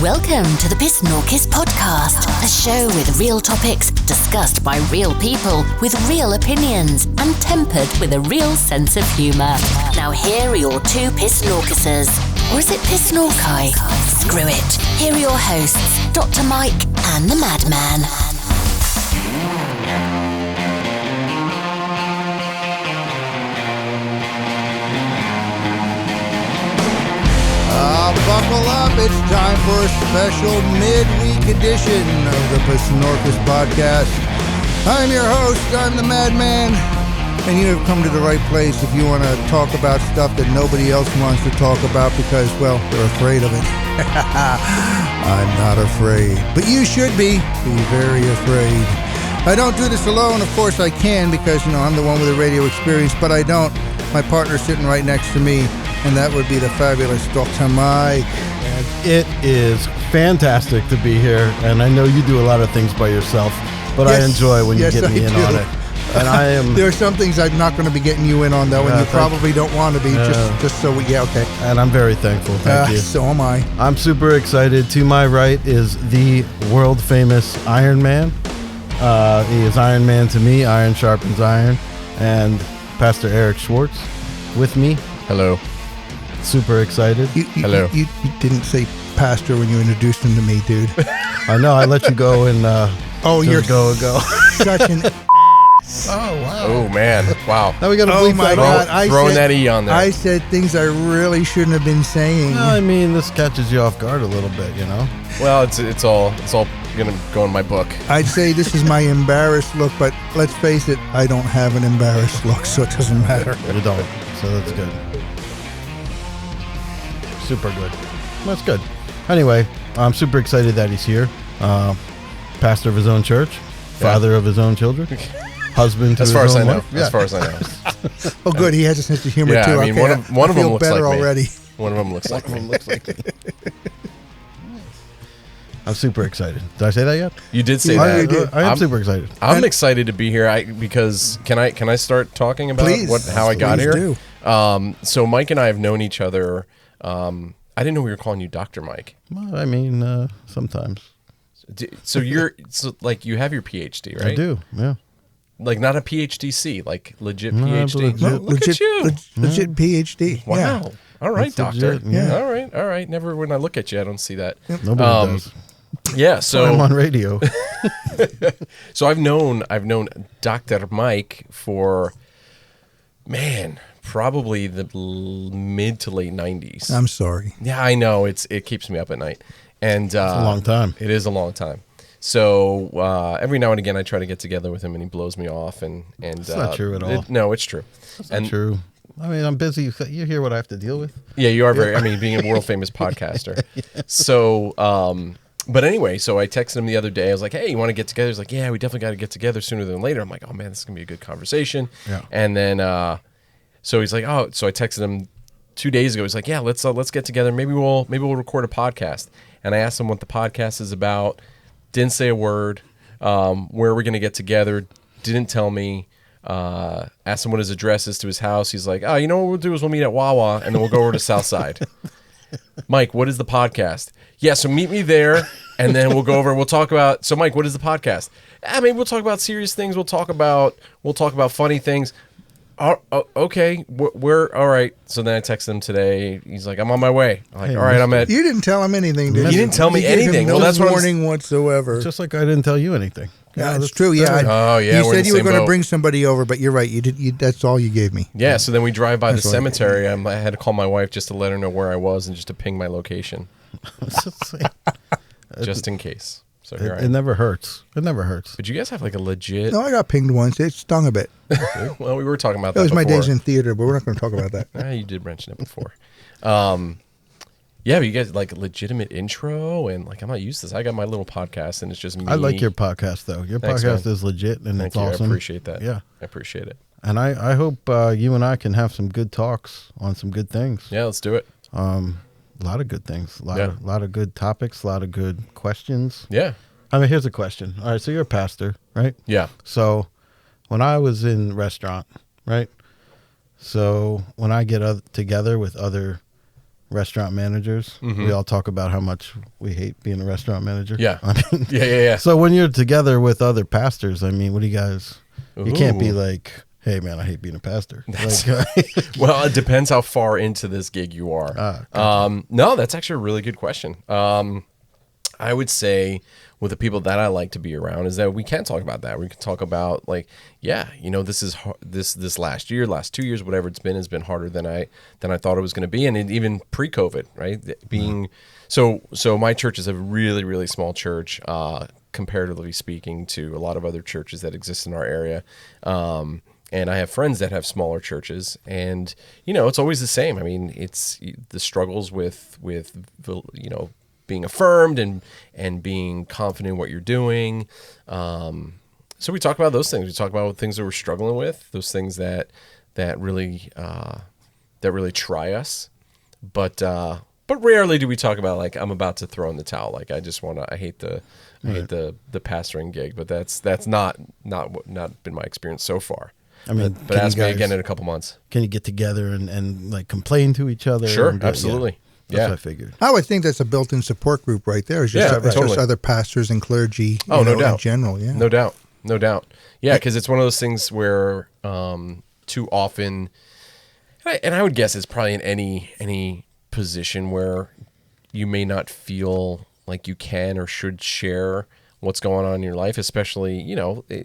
Welcome to the PSNORKIS podcast, a show with real topics discussed by real people with real opinions and tempered with a real sense of humour. Now here are your two PSNORKISers. Or is it PSNORKI? Screw it. Here are your hosts, Dr. Myke and the Madman. Buckle up, it's time for a special midweek edition of the PSNORKIS podcast. I'm your host, I'm the Madman, and you have come to the right place if you want to talk about stuff that nobody else wants to talk about because, well, they're afraid of it. I'm not afraid, but you should be very afraid. I don't do this alone, of course I can because, I'm the one with the radio experience, but I don't. My partner's sitting right next to me, and that would be the fabulous Dr. Myke. And it is fantastic to be here, and I know you do a lot of things by yourself, but I enjoy when you get me in on it. And I am. There are some things I'm not going to be getting you in on, though, and you probably don't want to be, just so okay. And I'm very thankful. Thank you. So am I. I'm super excited. To my right is the world famous Iron Man. He is Iron Man to me. Iron sharpens iron. And Pastor Eric Schwartz with me. Hello. Super excited. Hello. You didn't say pastor when you introduced him to me, dude. I know. I let you go and you're go. Such an Oh, wow. Oh, man. Wow. Now we got to bleep that God. Throwing that E on there. I said things I really shouldn't have been saying. No, I mean, this catches you off guard a little bit, Well, it's all going to go in my book. I'd say this is my embarrassed look, but let's face it, I don't have an embarrassed look, so it doesn't matter. You don't, so that's good. Super good. That's good. Anyway, I'm super excited that he's here. Pastor of his own church, father of his own children, husband to his own wife. As far as I know. Oh, good. He has a sense of humor, too. I mean, okay, one of them looks better like already. me. One of them looks like me. I'm super excited. Did I say that yet? You did say that. I am super excited. I'm excited to be here because can I start talking about how I got here? Do. So Myke and I have known each other. I didn't know we were calling you Dr. Myke. Well, I mean, sometimes. So you have your PhD, right? I do, yeah. Like not a PhD-C, like legit No, PhD. legit. Look at you. Legit PhD. Wow. Yeah. All right, That's doctor. legit, yeah. All right. Never when I look at you, I don't see that. Nobody does. Yeah, so I'm on radio. So I've known Dr. Myke for probably the mid to late 90s. I'm sorry. Yeah, I know. It keeps me up at night. And It's a long time. It is a long time. So every now and again I try to get together with him and he blows me off and It's not true at all. No, it's true. It's not true. I mean, I'm busy. You hear what I have to deal with? Yeah, you are being a world famous podcaster. Yeah. So but anyway, so I texted him the other day. I was like, hey, you want to get together? He's like, yeah, we definitely got to get together sooner than later. I'm like, oh, man, this is going to be a good conversation. Yeah. And then, so he's like, oh, so I texted him 2 days ago. He's like, yeah, let's get together. Maybe we'll record a podcast. And I asked him what the podcast is about. Didn't say a word. Where we're going to get together. Didn't tell me. Asked him what his address is to his house. He's like, oh, you know what we'll do is we'll meet at Wawa and then we'll go over to Southside. Myke, what is the podcast? Yeah, so meet me there, and then we'll go over. We'll talk about. So, Myke, what is the podcast? Maybe we'll talk about serious things. We'll talk about funny things. Okay, we're all right. So then I texted him today. He's like, I'm on my way. I'm like, all right, I'm at. You didn't tell him anything, did you? You didn't tell me anything. No well, that's warning whatsoever. Just like I didn't tell you anything. Yeah, that's true. Yeah. You said you were going to bring somebody over, but you're right. You did. That's all you gave me. Yeah. So then we drive by the cemetery. I had to call my wife just to let her know where I was and just to ping my location, just in case. So here I am. It never hurts. It never hurts. But you guys have like a legit. No, I got pinged once. It stung a bit. Well, we were talking about that. It was before. my days in theater, but we're not going to talk about that. You did mention it before. Yeah, but you guys like a legitimate intro and like I'm not used to this. I got my little podcast and it's just me. I like your podcast though. Your podcast is legit and it's awesome. I appreciate that. Yeah, I appreciate it. And I hope you and I can have some good talks on some good things. Yeah, let's do it. A lot of good things. A lot of good topics. A lot of good questions. Yeah. I mean, here's a question. All right, so you're a pastor, right? Yeah. So when I was in restaurant, right? So when I get together with other restaurant managers. We all talk about how much we hate being a restaurant manager. Yeah. I mean, Yeah. So when you're together with other pastors, I mean, what do you guys? You can't be like, hey man, I hate being a pastor. Well, it depends how far into this gig you are. Gotcha. No, that's actually a really good question. I would say with the people that I like to be around is that we can talk about that. We can talk about like, this is this last year, last 2 years, whatever it's been, has been harder than I thought it was going to be, and even pre-COVID, right? Being so my church is a really, really small church, comparatively speaking to a lot of other churches that exist in our area. And I have friends that have smaller churches, and it's always the same. I mean, it's the struggles with being affirmed and being confident in what you're doing. So we talk about those things. We talk about things that we're struggling with, those things that really try us. But rarely do we talk about like I'm about to throw in the towel. Like I hate the pastoring gig. But that's not been my experience so far. I mean, but ask me again in a couple months. Can you get together and like complain to each other? Sure, absolutely. That's what I figured. I would think that's a built-in support group right there. It's just, totally. just other pastors and clergy. No doubt. In general, yeah. No doubt. Yeah, because it's one of those things where too often, and I would guess it's probably in any position where you may not feel like you can or should share what's going on in your life, especially,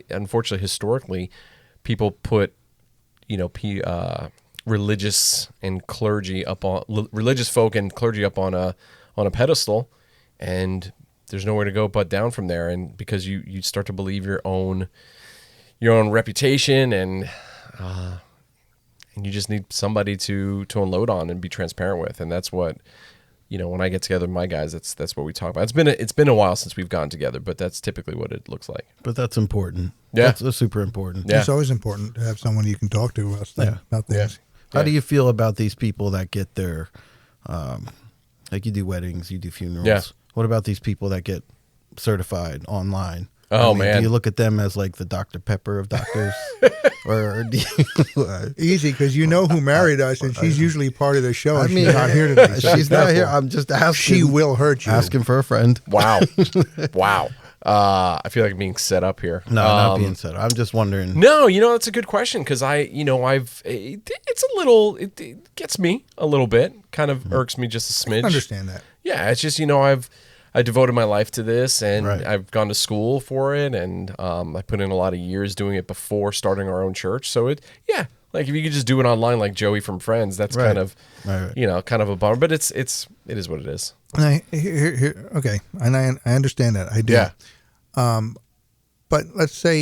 unfortunately, historically, people put, religious folk and clergy up on a pedestal, and there's nowhere to go but down from there. And because you start to believe your own reputation, and you just need somebody to unload on and be transparent with. And that's what, when I get together with my guys, that's what we talk about. It's been a while since we've gotten together, but that's typically what it looks like. But that's important. Yeah. That's super important. Yeah. It's always important to have someone you can talk to about things. Yeah. How do you feel about these people that get their, like you do weddings, you do funerals? Yeah. What about these people that get certified online? Oh, man. Do you look at them as like the Dr. Pepper of doctors? Or do you, easy, because who married us, and she's usually part of the show. I And mean, she's not here today. So she's not here. I'm just asking. She will hurt you. Asking for a friend. Wow. I feel like I'm being set up here. No, not being set up. I'm just wondering. No, that's a good question, because it gets me a little bit, kind of irks me just a smidge. I understand that. Yeah, it's just, I devoted my life to this, and I've gone to school for it, and I put in a lot of years doing it before starting our own church. So like if you could just do it online like Joey from Friends, that's kind of, kind of a bummer, but it is what it is. Okay, and I understand that. I do. Yeah. But let's say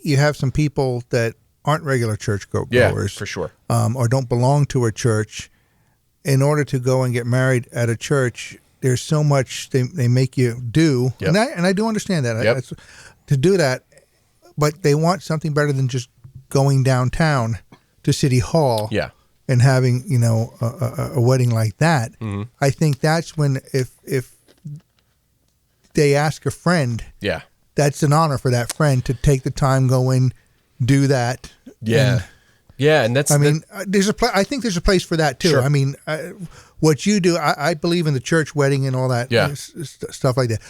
you have some people that aren't regular church goers. Yeah, for sure. Or don't belong to a church. In order to go and get married at a church, there's so much they make you do. Yep. And I do understand that. Yep. To do that, but they want something better than just going downtown to City Hall. Yeah. And having, a wedding like that. Mm-hmm. I think that's when if they ask a friend, that's an honor for that friend to take the time, go in, do that. Yeah. And that's, I think there's a place for that too. Sure. I mean, what you do, I believe in the church wedding and all that stuff like that.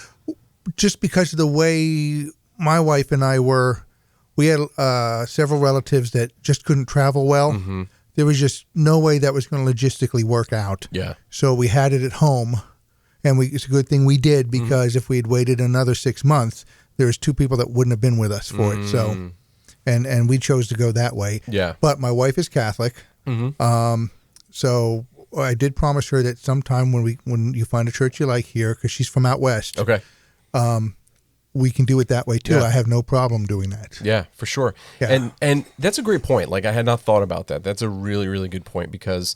Just because of the way my wife and I were, we had several relatives that just couldn't travel well. Mm-hmm. There was just no way that was going to logistically work out. Yeah. So we had it at home, and it's a good thing we did, because if we had waited another 6 months, there was 2 people that wouldn't have been with us for it. So, and we chose to go that way. Yeah. But my wife is Catholic. Mm-hmm. So I did promise her that sometime when you find a church you like here, because she's from out west. Okay. We can do it that way too. Yeah. I have no problem doing that. Yeah, for sure. Yeah. And that's a great point. Like I had not thought about that. That's a really, really good point, because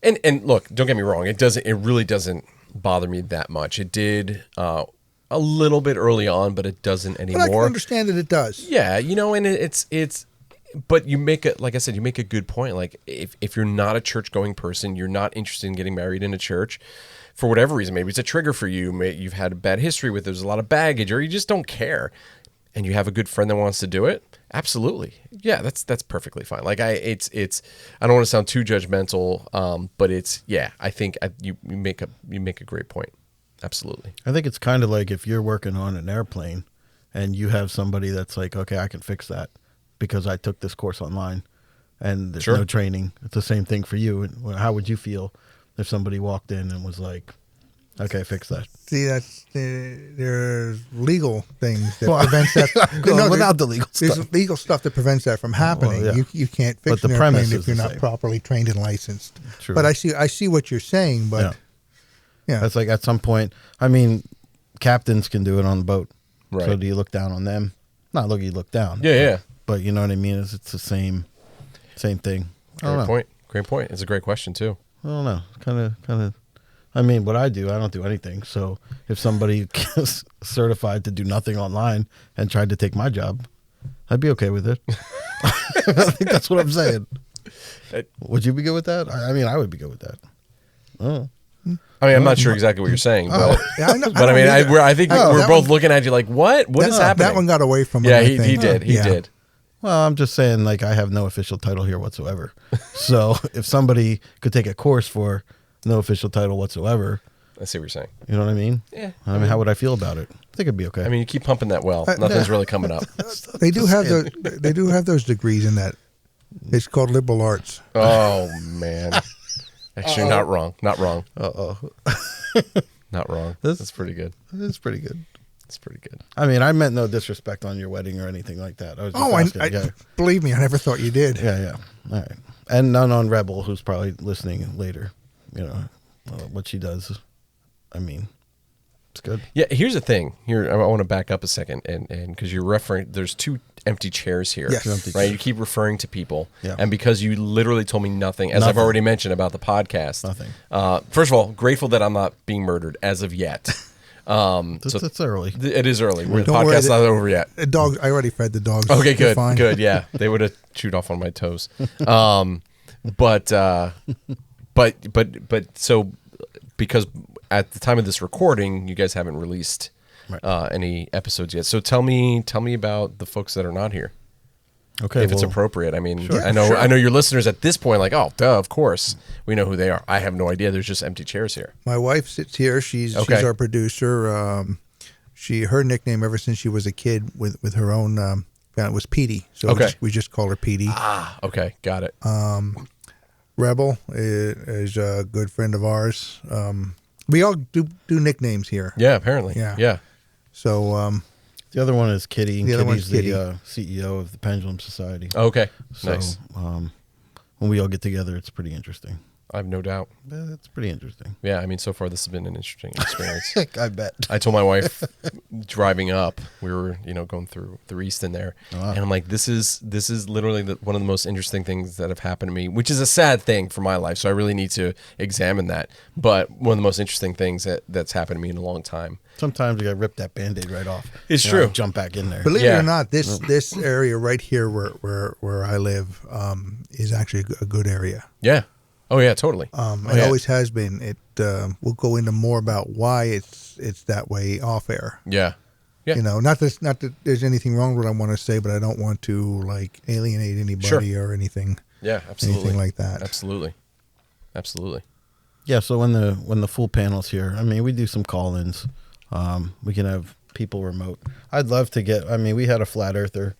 and look, don't get me wrong, it really doesn't bother me that much. It did a little bit early on, but it doesn't anymore. But I can understand that it does. Yeah, and it's but you make like I said, you make a good point. Like if you're not a church going person, you're not interested in getting married in a church, for whatever reason, maybe it's a trigger for you, maybe you've had a bad history with, there's a lot of baggage, or you just don't care, and you have a good friend that wants to do it, Absolutely. Yeah, that's perfectly fine. Like I don't want to sound too judgmental, but I think you make a great point. Absolutely. I think it's kind of like if you're working on an airplane and you have somebody that's like, okay, I can fix that because I took this course online and there's no training. It's the same thing for you. How would you feel if somebody walked in and was like, okay, fix that? See, there's legal things that prevents that. Without the legal stuff. There's legal stuff that prevents that from happening. Well, yeah. You can't fix an airplane if you're not properly trained and licensed. True. But I see what you're saying, but yeah. It's like at some point, I mean, captains can do it on the boat. Right. So do you look down on them? You look down. Yeah. But you know what I mean? It's the same thing. Great point. It's a great question too. I don't know. Kind of. I mean, what I do, I don't do anything. So if somebody is certified to do nothing online and tried to take my job, I'd be okay with it. I think that's what I'm saying. Would you be good with that? I mean, I would be good with that. Oh. I mean, I'm not sure exactly what you're saying, but I know, but I think we're both looking at you like, what is happening? That one got away from him. Yeah, he did. He did. Well, I'm just saying, like, I have no official title here whatsoever. So if somebody could take a course for no official title whatsoever, I see what you're saying. You know what I mean? Yeah. I mean, how would I feel about it? I think it'd be okay. I mean, you keep pumping that well. Nothing's really coming up. They do have those degrees in that. It's called liberal arts. Oh man. Actually, not wrong. Not wrong. Uh-oh. Not wrong. That's pretty good. It's pretty good. It's pretty good. I mean, I meant no disrespect on your wedding or anything like that. I was just asking. Believe me, I never thought you did. Yeah. All right. And none on Rebel, who's probably listening later. You know, what she does. I mean, it's good. Yeah, here's the thing. Here, I want to back up a second, and because you're referring, there's 2 empty chairs here. Yes. Right? You keep referring to people. Yeah. And because you literally told me nothing, as I've already mentioned about the podcast. Nothing. First of all, grateful that I'm not being murdered as of yet. It's early. It is early. The podcast's not over yet. Dogs. I already fed the dogs. Okay, They're good. fine. Good. Yeah, they would have chewed off on my toes. But so because at the time of this recording, you guys haven't released any episodes yet. So tell me about the folks that are not here. Okay, if it's appropriate. I mean, I know your listeners at this point, like, oh, duh, of course, we know who they are. I have no idea. There's just empty chairs here. My wife sits here. She's our producer. Her nickname ever since she was a kid with her own it was Petey. So we just call her Petey. Ah, okay, got it. Rebel is a good friend of ours. We all do nicknames here. Yeah, apparently. Yeah. So the other one is Kitty. The other one's Kitty's Kitty. the CEO of the Pendulum Society. Okay, So, nice. when we all get together, it's pretty interesting. I have no doubt. It's pretty interesting. Yeah, I mean, so far this has been an interesting experience. I bet. I told my wife driving up, we were, going through Easton there, and I'm like, this is literally one of the most interesting things that have happened to me, which is a sad thing for my life. So I really need to examine that. But one of the most interesting things that's happened to me in a long time. Sometimes you got to rip that Band-Aid right off. It's true. Jump back in there. Believe it or not, this area right here where I live is actually a good area. Yeah. Oh yeah, totally. It always has been. It we'll go into more about why it's that way off air. Yeah. Not that there's anything wrong with what I want to say, but I don't want to like alienate anybody or anything. Yeah, absolutely. Anything like that. Absolutely. Yeah. So when the full panel's here, I mean, we do some call-ins. We can have people remote. I'd love to get. I mean, we had a flat earther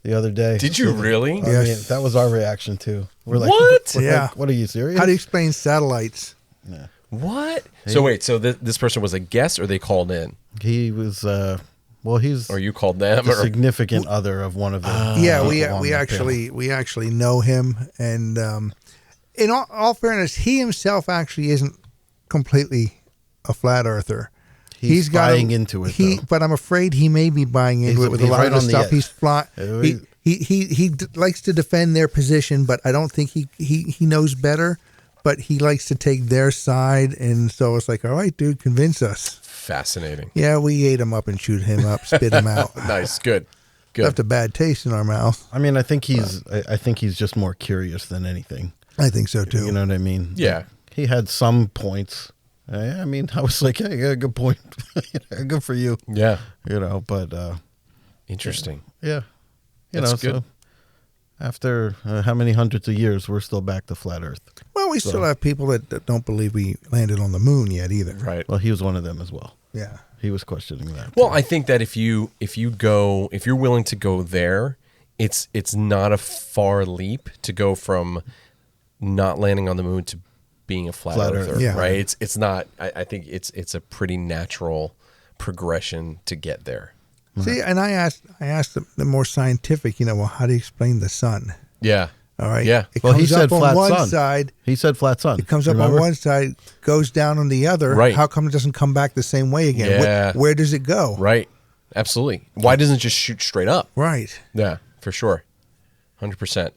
the other day. Did you really? I mean, that was our reaction too. We're like, what? Yeah. Like, what are you serious? How do you explain satellites? Yeah. What? So wait, so this person was a guest, or they called in? He was. He's. Or you called them? The significant other of one of them. Yeah, we actually know him, and in all fairness, he himself actually isn't completely a flat earther. He's buying into it, though. But I'm afraid he may be buying into it with a lot of the stuff. He's fly. He likes to defend their position, but I don't think he knows better. But he likes to take their side, and so it's like, all right, dude, convince us. Fascinating. Yeah, we ate him up and chewed him up, spit him out. Nice, good. Left a bad taste in our mouth. I mean, I think he's just more curious than anything. I think so too. You know what I mean? Yeah. He had some points. I mean, I was like, hey, yeah, good point. Good for you. Yeah. But interesting. Yeah. That's good. So after how many hundreds of years, we're still back to flat Earth. Well, we still have people that don't believe we landed on the moon yet either. Right. Well, he was one of them as well. Yeah. He was questioning that. Well, too. I think that if you're willing to go there, it's not a far leap to go from not landing on the moon to being a flat earther, yeah. right? It's not. I think it's a pretty natural progression to get there. See, and I asked the more scientific, well, how do you explain the sun? Yeah. All right. Yeah. It Well, he comes said up on flat one sun. side. He said flat sun. It comes up Remember? on one side, goes down on the other. Right. How come it doesn't come back the same way again? Yeah. Where does it go? Right. Absolutely. Why doesn't it just shoot straight up? Right. Yeah, for sure. 100%.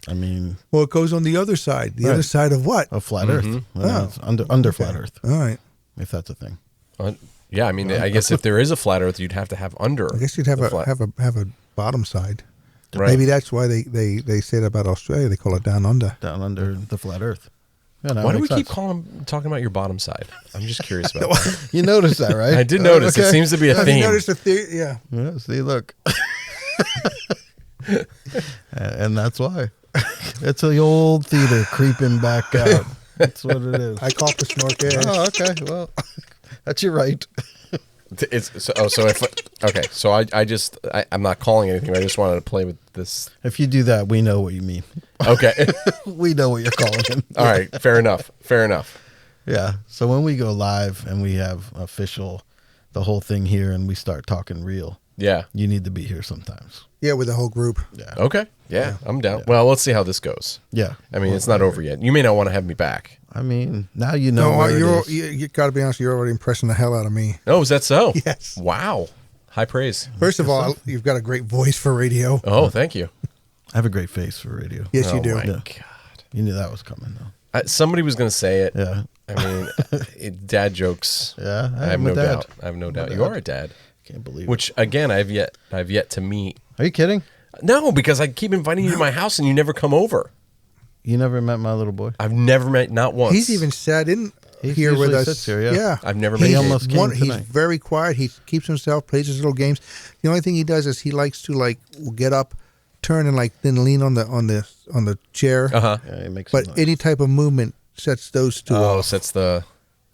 I mean, Well, it goes on the other side. The Right. other side of what? of flat Earth. Mm-hmm. Well, it's under flat Earth, All right. if that's a thing. Yeah, I mean, I guess if there is a flat Earth, you'd have to have under. I guess you'd have the a flat. have a bottom side. Right. Maybe that's why they say it about Australia. They call it down under. Down under the flat Earth. Yeah, that Why do we makes keep sense. talking about your bottom side? I'm just curious about that. You noticed that, right? I did notice. It seems to be a Have theme. you noticed the theory? Yeah. Yeah, see, look. And that's why. It's the old theater creeping back out. That's what it is. I call PSNORKIS. Oh, okay. Well, that's your right. I'm not calling anything. I just wanted to play with this. If you do that, we know what you mean. Okay. We know what you're calling him. All right. Fair enough. Yeah. So when we go live and we have the whole thing here and we start talking real, Yeah. you need to be here sometimes. Yeah, with the whole group. Yeah. Okay. Yeah, I'm down. Well, let's see how this goes. Yeah. I mean, it's not over yet. You may not want to have me back. I mean, now you know No, where it is. you got to be honest. You're already impressing the hell out of me. Oh, is that so? Yes. Wow. High praise. First of all, you've got a great voice for radio. Oh, thank you. I have a great face for radio. Yes, you Oh, do. my Yeah. God. You knew that was coming, though. Somebody was going to say it. Yeah. I mean, dad jokes. Yeah. I have I'm a no dad. doubt. I have no doubt. You are a dad. Can't believe it. Which again, I've yet to meet. Are you kidding? No, because I keep inviting you to my house and you never come over. You never met my little boy? I've never met, not once. He's even sat in He here with usually us. sits here, yeah. I've never He met him. almost came He's tonight. very quiet. He keeps himself, plays his little games. The only thing he does is he likes to get up, turn and then lean on the chair. Uh-huh. Yeah, he makes But some noise. any type of movement sets those two Oh, off. so that's the...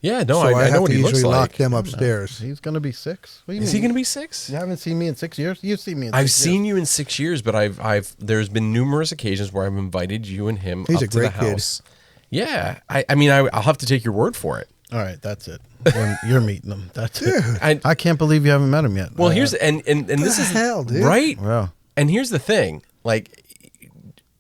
Yeah, no, So I have know what to he looks usually lock like. them upstairs. He's going to be 6. What do you Is he mean? going to be 6? You haven't seen me in 6 years? You've seen me in I've 6 seen you in 6 years, but there's been numerous occasions where I've invited you and him He's up a to the great kid. house. Yeah, I mean, I'll have to take your word for it. All right, that's it. You're meeting him. That's it. I, I can't believe you haven't met him yet. well, here's and this is hell, dude? right. Wow. And here's the thing, like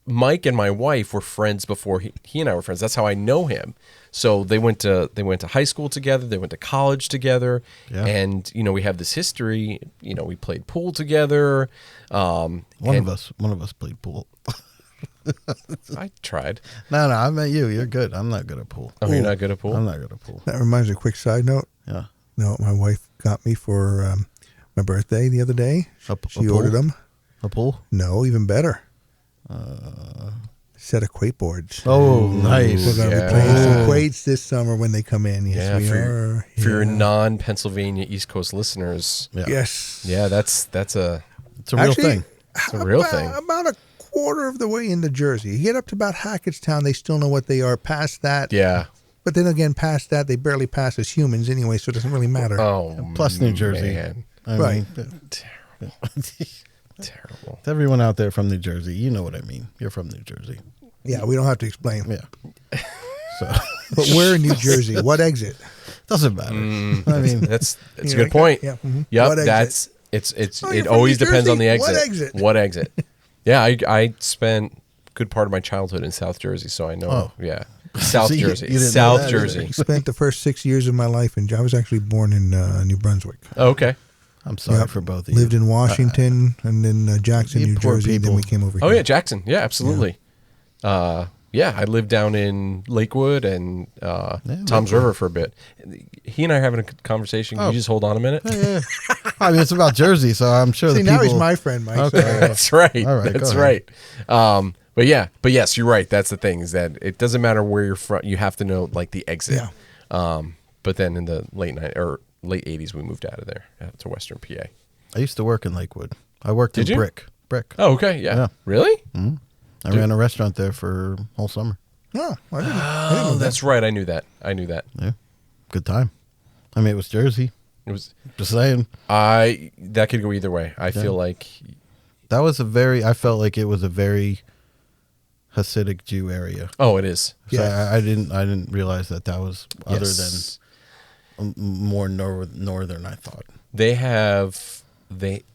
Myke and my wife were friends before he and I were friends. That's how I know him. So they went to high school together. They went to college together, Yeah. and we have this history. We played pool together. One of us played pool. I tried. No, I met you. You're good. I'm not good at pool. Oh, you're not good at pool. I'm not good at pool. That reminds me, a quick side note. Yeah. No, my wife got me for my birthday the other day. A She pool? ordered them. A pool? No, even better. Set of quakeboards. Oh, nice. We're going to yeah. be playing some quates this summer when they come in. Yes, Yeah, we for are. your Yeah. non-Pennsylvania East Coast listeners. Yeah. Yes. Yeah, that's a It's a real Actually, thing. It's a real thing. About a quarter of the way into Jersey. You get up to about Hackettstown, they still know what they are. Past that, yeah. but then again, past that, they barely pass as humans anyway, so it doesn't really matter. Oh, Plus New Jersey. man. I Right. mean, Terrible. to everyone out there from New Jersey, you know what I mean. You're from New Jersey. Yeah, we don't have to explain. Yeah. So, But we're in New Jersey. What exit? doesn't matter. I mean, That's a Yeah, good point. yeah, mhm. Yep, What exit? that's it's Oh, you're it from always New depends on the Jersey? exit. What exit? What exit? Yeah, I spent a good part of my childhood in South Jersey, so I know. Oh. Yeah, South So you Jersey, didn't know South that Jersey. Spent the first 6 years of my life, and I was actually born in New Brunswick. Oh, okay. I'm sorry Yep. for both of you. Lived in Washington, and then Jackson, you New poor Jersey. people. Then we came over here. Oh yeah, Jackson. Yeah, absolutely. Yeah, I lived down in Lakewood and Tom's River for a bit. He and I are having a conversation. Can you just hold on a minute? Yeah. I mean, it's about Jersey, so I'm sure See, the people... now he's my friend, Mike. Okay. so- That's right. All right, That's go right. But yes, you're right. That's the thing, is that it doesn't matter where you're from. You have to know like the exit. Yeah. But then in the late 80s, we moved out of there to Western PA. I used to work in Lakewood. I worked Did in you? brick. brick. Oh, okay. Yeah. Yeah. Really? I ran a restaurant there for whole summer. Oh, I didn't know that. That's right. I knew that. Yeah, good time. I mean, it was Jersey. It was. Just saying. That could go either way. I feel like That was I felt like it was a very Hasidic Jew area. Oh, it is. So Yeah. I didn't realize that was other Yes. than more northern. I thought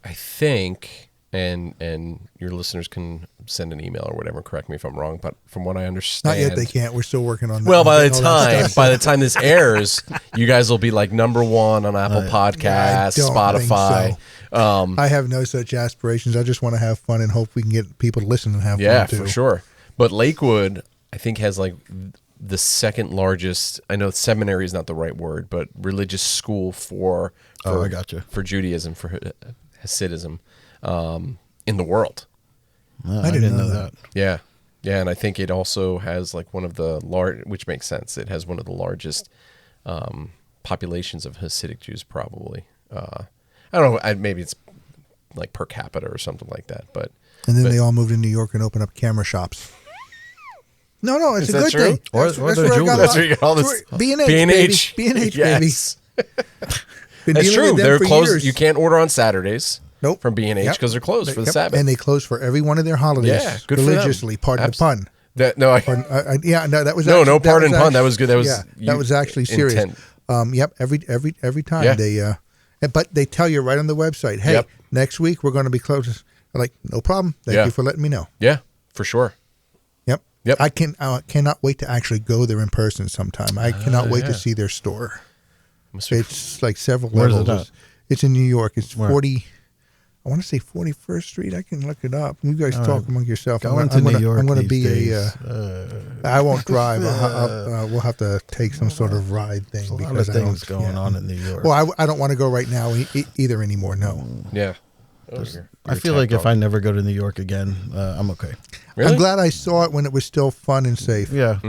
I think, and your listeners can send an email or whatever. Correct me if I'm wrong, but from what I understand, Not yet. They can't. We're still working on that. Well, by Getting all that the time this airs, you guys will be like #1 on Apple Podcasts, I don't Spotify. think so. I have no such aspirations. I just want to have fun and hope we can get people to listen and have Yeah, fun too. for sure. But Lakewood, I think, has like the second largest. I know seminary is not the right word, but religious school for I gotcha. for Judaism, for Hasidism, in the world. No, I didn't know that. Yeah, and I think it also has like one of the which makes sense. It has one of the largest populations of Hasidic Jews, probably. I don't know. Maybe it's like per capita or something like that. But And then they all moved to New York and opened up camera shops. No, it's Is a that good true? thing. Or That's they're where I got jewelers. That's where you get all this B&H, B&H. baby. B&H, Yes. baby. Been That's dealing true. with them They're for closed. years. You can't order on Saturdays. Nope. From B&H because they're closed for the Yep. Sabbath. And they close for every one of their holidays Yeah, good for them. religiously. Pardon the pun. That no, I, Pardon, no, that was no, actually, no. that Pardon was pun. actually- That was good. That was that was actually serious. intent. Yep. Every time Yeah. they, but they tell you right on the website, hey, Yep. next week we're going to be closed. I'm like, no problem. Thank Yeah. you for letting me know. Yeah, for sure. Yep. Yep. I cannot wait to actually go there in person sometime. I cannot wait yeah. to see their store. Must be- It's like several Where's it levels. at? It's in New York. It's Where? 40. I want to say 41st Street. I can look it up. You guys talk among yourself. Going to New York I'm going to these be days, I won't drive. We'll have to take some sort of ride thing. There's a lot of because I things don't- going yeah. on in New York. Well, I don't want to go right now either anymore. No. yeah. I feel like if I never go to New York again, I'm okay. Really? I'm glad I saw it when it was still fun and safe. Yeah.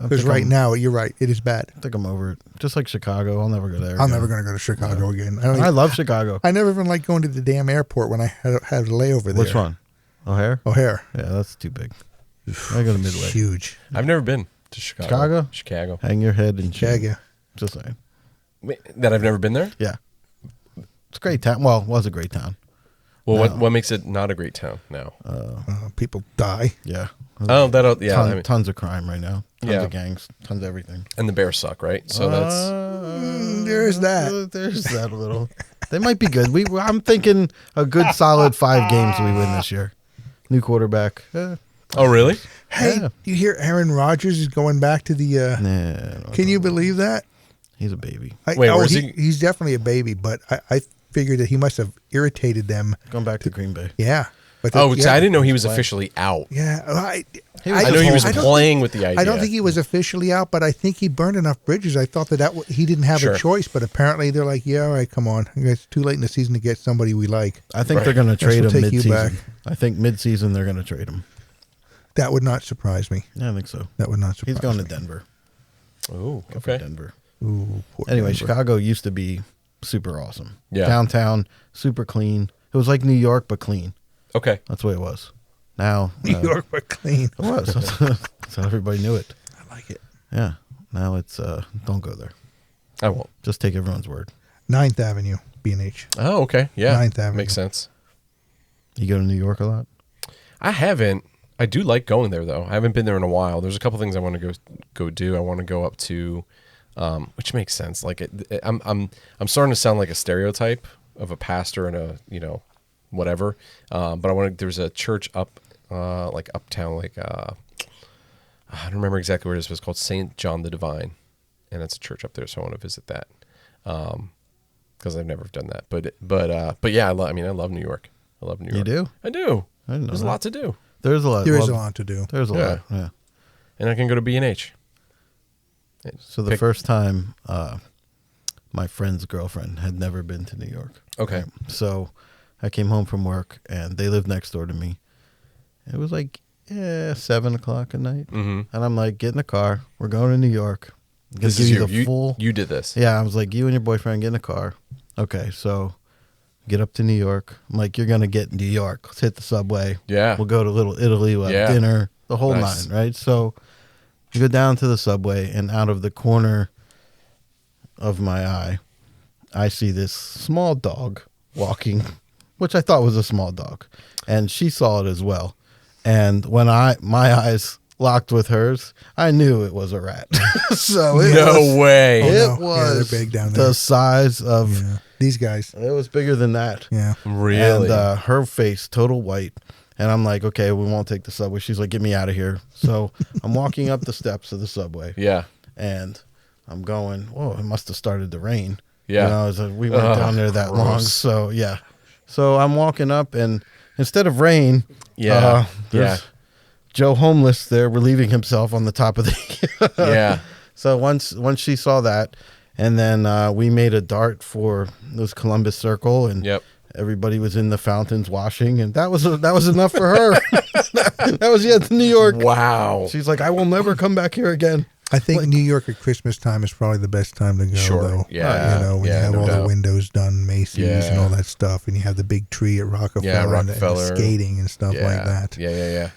Because right now, you're right. It is bad. I think I'm over it. Just like Chicago, I'll never go there. I'm again. never going to go to Chicago again. I love Chicago. I never even liked going to the damn airport when I had a layover there. Which one? O'Hare? O'Hare. Yeah, that's too big. I go to Midway. Huge. I've never been to Chicago. Chicago? Hang your head and shit. Chicago. Just saying. Wait, that I've never been there. Yeah. It's a great town. Well, it was a great town. Well, what makes it not a great town now? People die. Yeah. Oh, that'll yeah. I mean, Tons of crime right now. Tons Yeah. of gangs. Tons of everything. and the Bears suck, right? So that's There's that. There's that a little. They might be good. I'm thinking a good solid 5 games we win this year. New quarterback. oh really? Hey, Yeah. you hear Aaron Rodgers is going back to the. Nah, Can you believe that? he's a baby. Wait, where's he? He's definitely a baby, but I figured that he must have irritated them. Going back to Green Bay. Yeah. But Oh, yeah, I didn't know he was officially out. Yeah, I know he was I don't playing with the idea. I don't think he was officially out, but I think he burned enough bridges. I thought that he didn't have Sure. a choice, but apparently they're like, yeah, all right, come on. It's too late in the season to get somebody we like. I think Right. they're going to trade will him take you mid-season. back. I think mid-season they're going to trade him. That would not surprise me. Yeah, I think so. That would not surprise He's going me. to Denver. Oh, Go for okay. Denver. Ooh, poor Anyway, Denver. Chicago used to be super awesome. Yeah. Downtown, super clean. It was like New York, but clean. Okay. That's the way it was. Now, New York, but clean. it was. That's how everybody knew it. I like it. Yeah. Now it's, don't go there. I won't. Just take everyone's word. 9th Avenue, B&H. Oh, okay. Yeah. 9th Avenue. Makes sense. You go to New York a lot? I haven't. I do like going there though. I haven't been there in a while. There's a couple things I want to go do. I want to go up to, which makes sense. Like I'm starting to sound like a stereotype of a pastor and a whatever. But I want to. There's a church up like uptown, like I don't remember exactly where it is, but it's called St. John the Divine, and it's a church up there. So I want to visit that because I've never done that. But yeah, I love New York. I love New York. You do? I do. I didn't know There's a that. lot to do. There's a lot. There is well, a lot to do. There's a Yeah. lot. Yeah. And I can go to B&H. So the first time my friend's girlfriend had never been to New York. Okay. Right? So I came home from work and they lived next door to me. It was like 7 o'clock at night. Mm-hmm. And I'm like, get in the car. We're going to New York. I'm gonna This give is you you. the full. You did this. Yeah, I was like, you and your boyfriend get in the car. Okay, so Get up to New York. I'm like, you're going to get New York. Let's hit the subway. Yeah. We'll go to Little Italy. We'll have dinner. The whole Nice. nine, right? So you go down to the subway, and out of the corner of my eye, I see this small dog walking, which I thought was a small dog. And she saw it as well. And when my eyes locked with hers, I knew it was a rat. So No way. It no. was they're big down there. the size of These guys. it was bigger than that. Yeah. Really? And her face total white. And I'm like, okay, we won't take the subway. She's like, get me out of here. So I'm walking up the steps of the subway. Yeah. And I'm going, whoa, it must have started to rain. Yeah. You know, it's like, we weren't down there that long. So, yeah. So I'm walking up, and instead of rain, there's Joe Homeless there relieving himself on the top of the... Yeah. So once she saw that, and then we made a dart for those Columbus Circle, and everybody was in the fountains washing, and that was enough for her. That was New York. Wow. She's like, I will never come back here again. I think New York at Christmas time is probably the best time to go. Sure. Though. Yeah. You know, when you have no all doubt. the windows done, Macy's and Yeah. all that stuff, and you have the big tree at Rockefeller, Yeah, and Rockefeller. the skating and stuff like that. Yeah.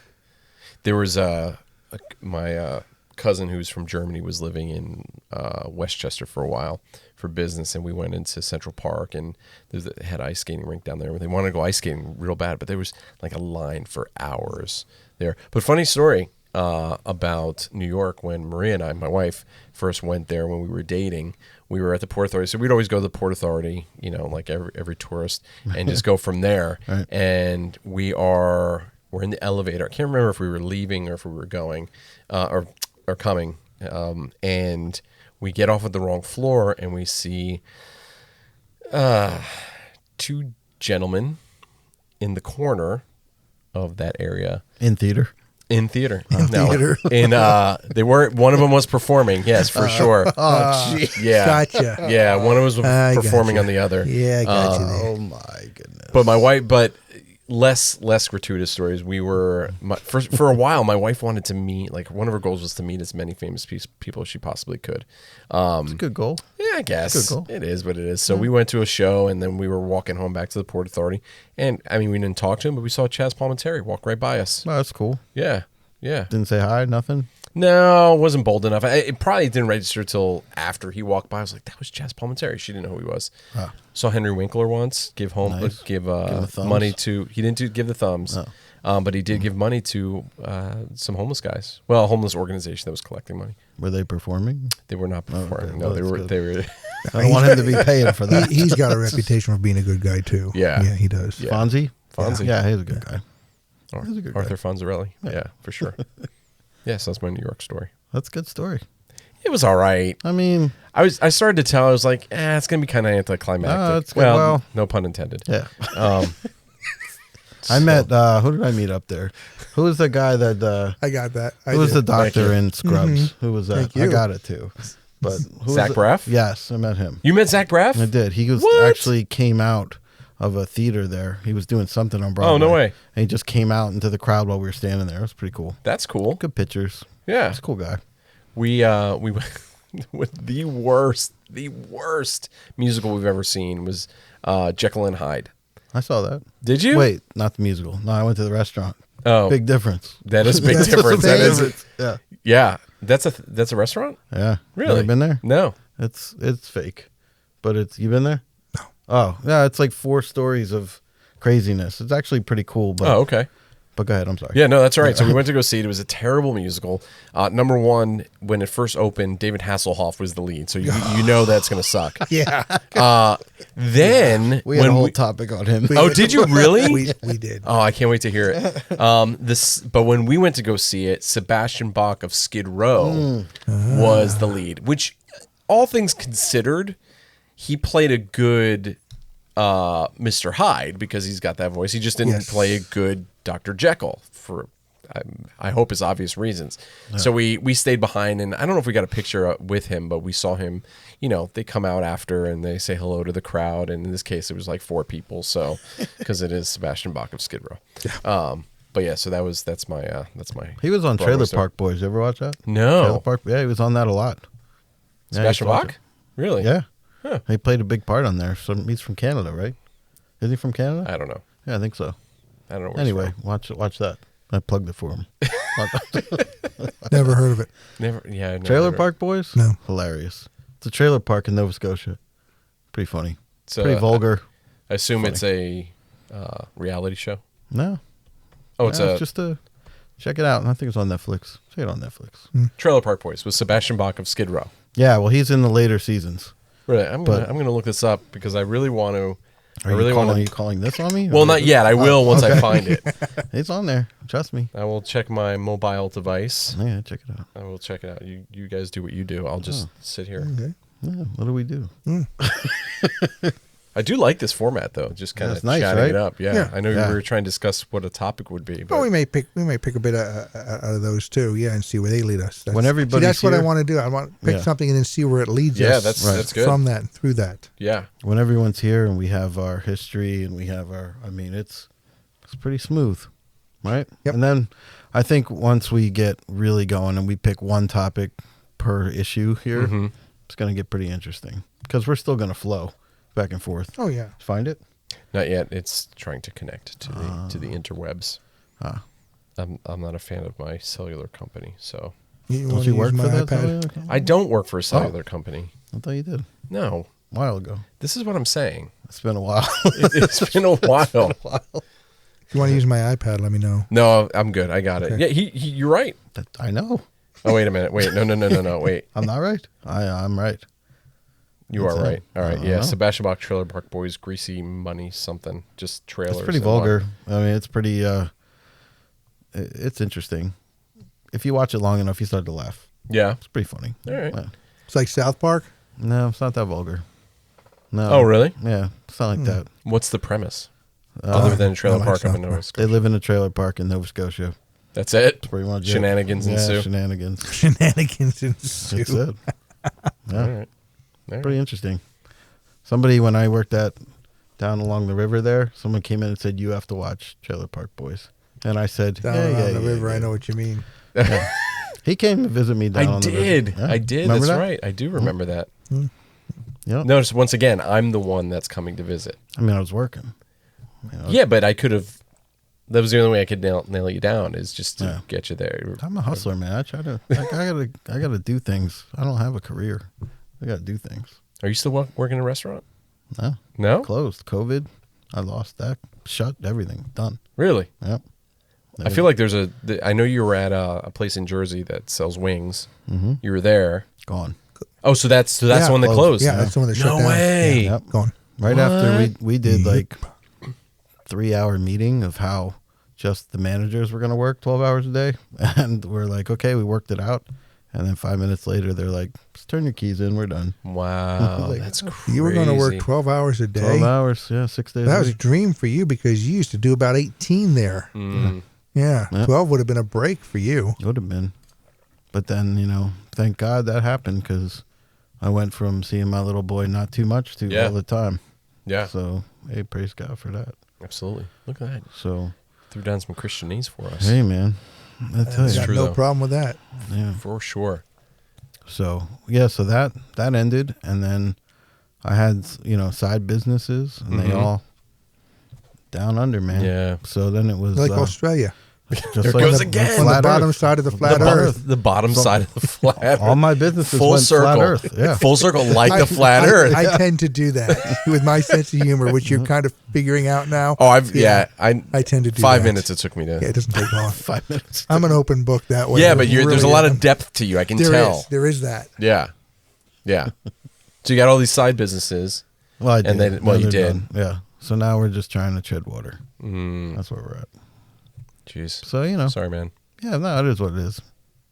There was my cousin who's from Germany was living in Westchester for a while for business, and we went into Central Park, and they had ice skating rink down there. They wanted to go ice skating real bad, but there was like a line for hours there. But funny story about New York, when Maria and I, my wife, first went there when we were dating. We were at the Port Authority, so we'd always go to the Port Authority, you know, like every tourist, and just go from there. Right. And we're in the elevator. I can't remember if we were leaving or if we were going or coming. And we get off at the wrong floor, and we see two gentlemen in the corner of that area. In theater. In theater. theater. They weren't. One of them was performing. Yes, for sure. Oh, gee. Yeah. Gotcha. Yeah, one of them was I performing gotcha. on the other. Yeah, I got you there. Oh, my goodness. But my wife, less gratuitous stories. We were for a while. My wife wanted to meet. Like, one of her goals was to meet as many famous people as she possibly could. It's a good goal. Yeah, I guess Good goal. it is what it is. So we went to a show, and then we were walking home back to the Port Authority. And I mean, we didn't talk to him, but we saw Chaz Palminteri walk right by us. Oh, that's cool. Yeah. Didn't say hi, nothing. No, wasn't bold enough. It probably didn't register till after he walked by. I was like, that was Chaz Palminteri. She didn't know who he was. Oh. Saw Henry Winkler once give the thumbs. money to. He didn't give the thumbs, but he did give money to some homeless guys. Well, a homeless organization that was collecting money. Were they performing? They were not performing. okay. No, Well, they that's were. good. They were. I don't want him to be paying for that. He's got a reputation for being a good guy too. Yeah. Yeah, he does. Yeah. Fonzie? Fonzie. Yeah, he's a good guy. Arthur a good guy. Fonzarelli. Yeah, for sure. Yes, that's my New York story. That's a good story. It was all right. I mean, I started to tell. I was like, it's gonna be kind of anticlimactic. it's good. Well, Well- no pun intended. yeah. Um, I met, who did I meet up there? Who was the guy that, I got that. who was the doctor you. in Scrubs? Who was that? Thank I you. got it too. But who Zach was Braff? Yes, I met him. You met Zach Braff? I did. He was What? actually came out of a theater there. He was doing something on Broadway. Oh, no way. And he just came out into the crowd while we were standing there. It was pretty cool. That's cool. Good pictures. Yeah. He's a cool guy. We went with the worst musical we've ever seen was Jekyll and Hyde. I saw that. Did you? Wait, not the musical. No, I went to the restaurant. Oh, Big difference. that is a big That's difference. a That big is. difference. Yeah. Yeah, that's a restaurant. Yeah. Really? You been there? No. It's fake. But you been there? No. Oh, yeah, it's like 4 stories of craziness. It's actually pretty cool, but Oh, okay. But go ahead, I'm sorry. Yeah, no, that's all right. So we went to go see it. It was a terrible musical. Number one, when it first opened, David Hasselhoff was the lead, so you know that's going to suck. Yeah. Then We had when a whole topic on him. oh, did you really? we did. Oh, I can't wait to hear it. But when we went to go see it, Sebastian Bach of Skid Row was the lead. Which, all things considered, he played a good Mr. Hyde because he's got that voice. He just didn't Yes. play a good Dr. Jekyll for, I hope, his obvious reasons. So we stayed behind, and I don't know if we got a picture with him, but we saw him. You know, they come out after and they say hello to the crowd, and in this case, it was like 4 people. So because it is Sebastian Bach of Skid Row. But yeah, so that's my He was on Broadway Trailer story. Park Boys. You ever watch that? No. Trailer Park. Yeah, he was on that a lot. Yeah, Sebastian I used to watch Bach? Really? it. Yeah. Huh. He played a big part on there. So he's from Canada, right? Is he from Canada? I don't know. Yeah, I think so. I don't know. Where Anyway, he's from. watch that. I plugged it for him. Never heard of it. Never. Yeah. I've never Trailer heard of it. Park Boys? No. Hilarious. It's a trailer park in Nova Scotia. Pretty funny. So, Pretty vulgar. I assume it's a reality show. No. Oh, it's it's just a... Check it out. I think it's on Netflix. Check it on Netflix. Trailer Park Boys with Sebastian Bach of Skid Row. Yeah, well, he's in the later seasons. Really, I'm gonna look this up because I really want to. Are you calling this on me? Well, not yet. I will once I find it. It's on there. Trust me. I will check my mobile device. Yeah, check it out. I will check it out. You guys do what you do. I'll just sit here. Okay. Yeah, what do we do? I do like this format though. Just kind of it's nice, chatting right? it up. Yeah. Yeah. I know Yeah. we were trying to discuss what a topic would be. But Well, we may pick a bit out of those too, and see where they lead us. When everybody's that's what I here- want to do. I want to pick Yeah. something and then see where it leads Yeah, us. that's good. From that, through that. yeah. When everyone's here and we have our history and we have our... I mean, it's pretty smooth, right? Yep. And then I think once we get really going and we pick one topic per issue here, it's going to get pretty interesting because we're still going to flow back and forth. Oh yeah. Find it? Not yet. It's trying to connect to the interwebs. Ah. I'm not a fan of my cellular company, so You Don't want you to work use for my that? iPad? I don't work for a cellular company. I thought you did. No, A while ago. this is what I'm saying. It's been a while. It's been a while. If you want to use my iPad, let me know. No, I'm good. I got it. Okay. Yeah, you're right. I know. Oh, wait a minute. Wait, no. Wait, I'm not right. I'm right. you are It's, right. All right, I yeah. don't know. Sebastian Bach, Trailer Park Boys, Greasy Money, something. Just trailers. It's pretty and vulgar. what- I mean, it's pretty. It's interesting. If you watch it long enough, you start to laugh. Yeah. It's pretty funny. All right. Yeah. It's like South Park. No, it's not that vulgar. No. Oh, really? Yeah, it's not like that. What's the premise? Other than a trailer I like park up South in Nova Park. They Scotia. live in a trailer park in Nova Scotia. That's it? Pretty much it. Shenanigans ensue. Shenanigans. Shenanigans That's ensue. it. Yeah, All right. All right. pretty interesting. Somebody, when I worked down along the river there, someone came in and said, "You have to watch Trailer Park Boys." And I said, Down "Yeah, on the river, I yeah." know what you mean. He came to visit me down I on the did. river. Yeah. I did. Remember That's that? right. I do remember that. Yeah. Notice, once again, I'm the one that's coming to visit. I mean, I was working. You know, Yeah, but I could have. That was the only way I could nail you down, is just to Yeah. get you there. I'm a hustler, man. I try to. I gotta do things. I don't have a career. I gotta do things. Are you still working in a restaurant? No, No? closed. COVID. I lost that. Shut everything. Done. Really? Yep. I feel like there's I know you were at a place in Jersey that sells wings. Mm-hmm. You were there. Gone. Oh, so that's the Yeah, one that closed. Yeah, that's the one that shut No down. way. Yeah, Yep. gone. Right after What? we did like 3-hour meeting of how just the managers were going to work 12 hours a day. And we're like, okay, we worked it out. And then 5 minutes later, they're like, just turn your keys in. We're done. Wow, Like, that's crazy. You were going to work 12 hours a day. 12 hours. Yeah, 6 days That a was a week. dream for you because you used to do about 18 there. Mm. Yeah, Yeah. 12 would have been a break for you. It would have been. But then, thank God that happened because I went from seeing my little boy not too much to Yeah. all the time. Yeah, So, hey, praise God for that. absolutely. Look at that. So, Threw down some Christianese for us. hey, man. I tell I you. got true, no though. problem with that. Yeah. For sure. So yeah, so that ended, and then I had side businesses, and they all down under, man. Yeah. So then it was Like Australia. just There like goes the again. On the flat bottom Earth. side of the flat bottom- earth. The bottom side of the flat Earth. All my businesses Full went circle. flat Earth. Yeah. Full circle like the flat I- Earth. I tend to do that with my sense of humor, which you're kind of figuring out now. Oh, I tend to do 5 that. minutes it took me to. Yeah, it doesn't take long. 5 minutes. I'm an open book that way. Yeah, but Really there's a lot am. of depth to you. I can There tell. is. There is that. Yeah. Yeah. So you got all these side businesses. Well, I did. And then- well, Now you they're did. done. Yeah. So now we're just trying to tread water. That's where we're at. Jeez. So Sorry, man. yeah, no, it is what it is.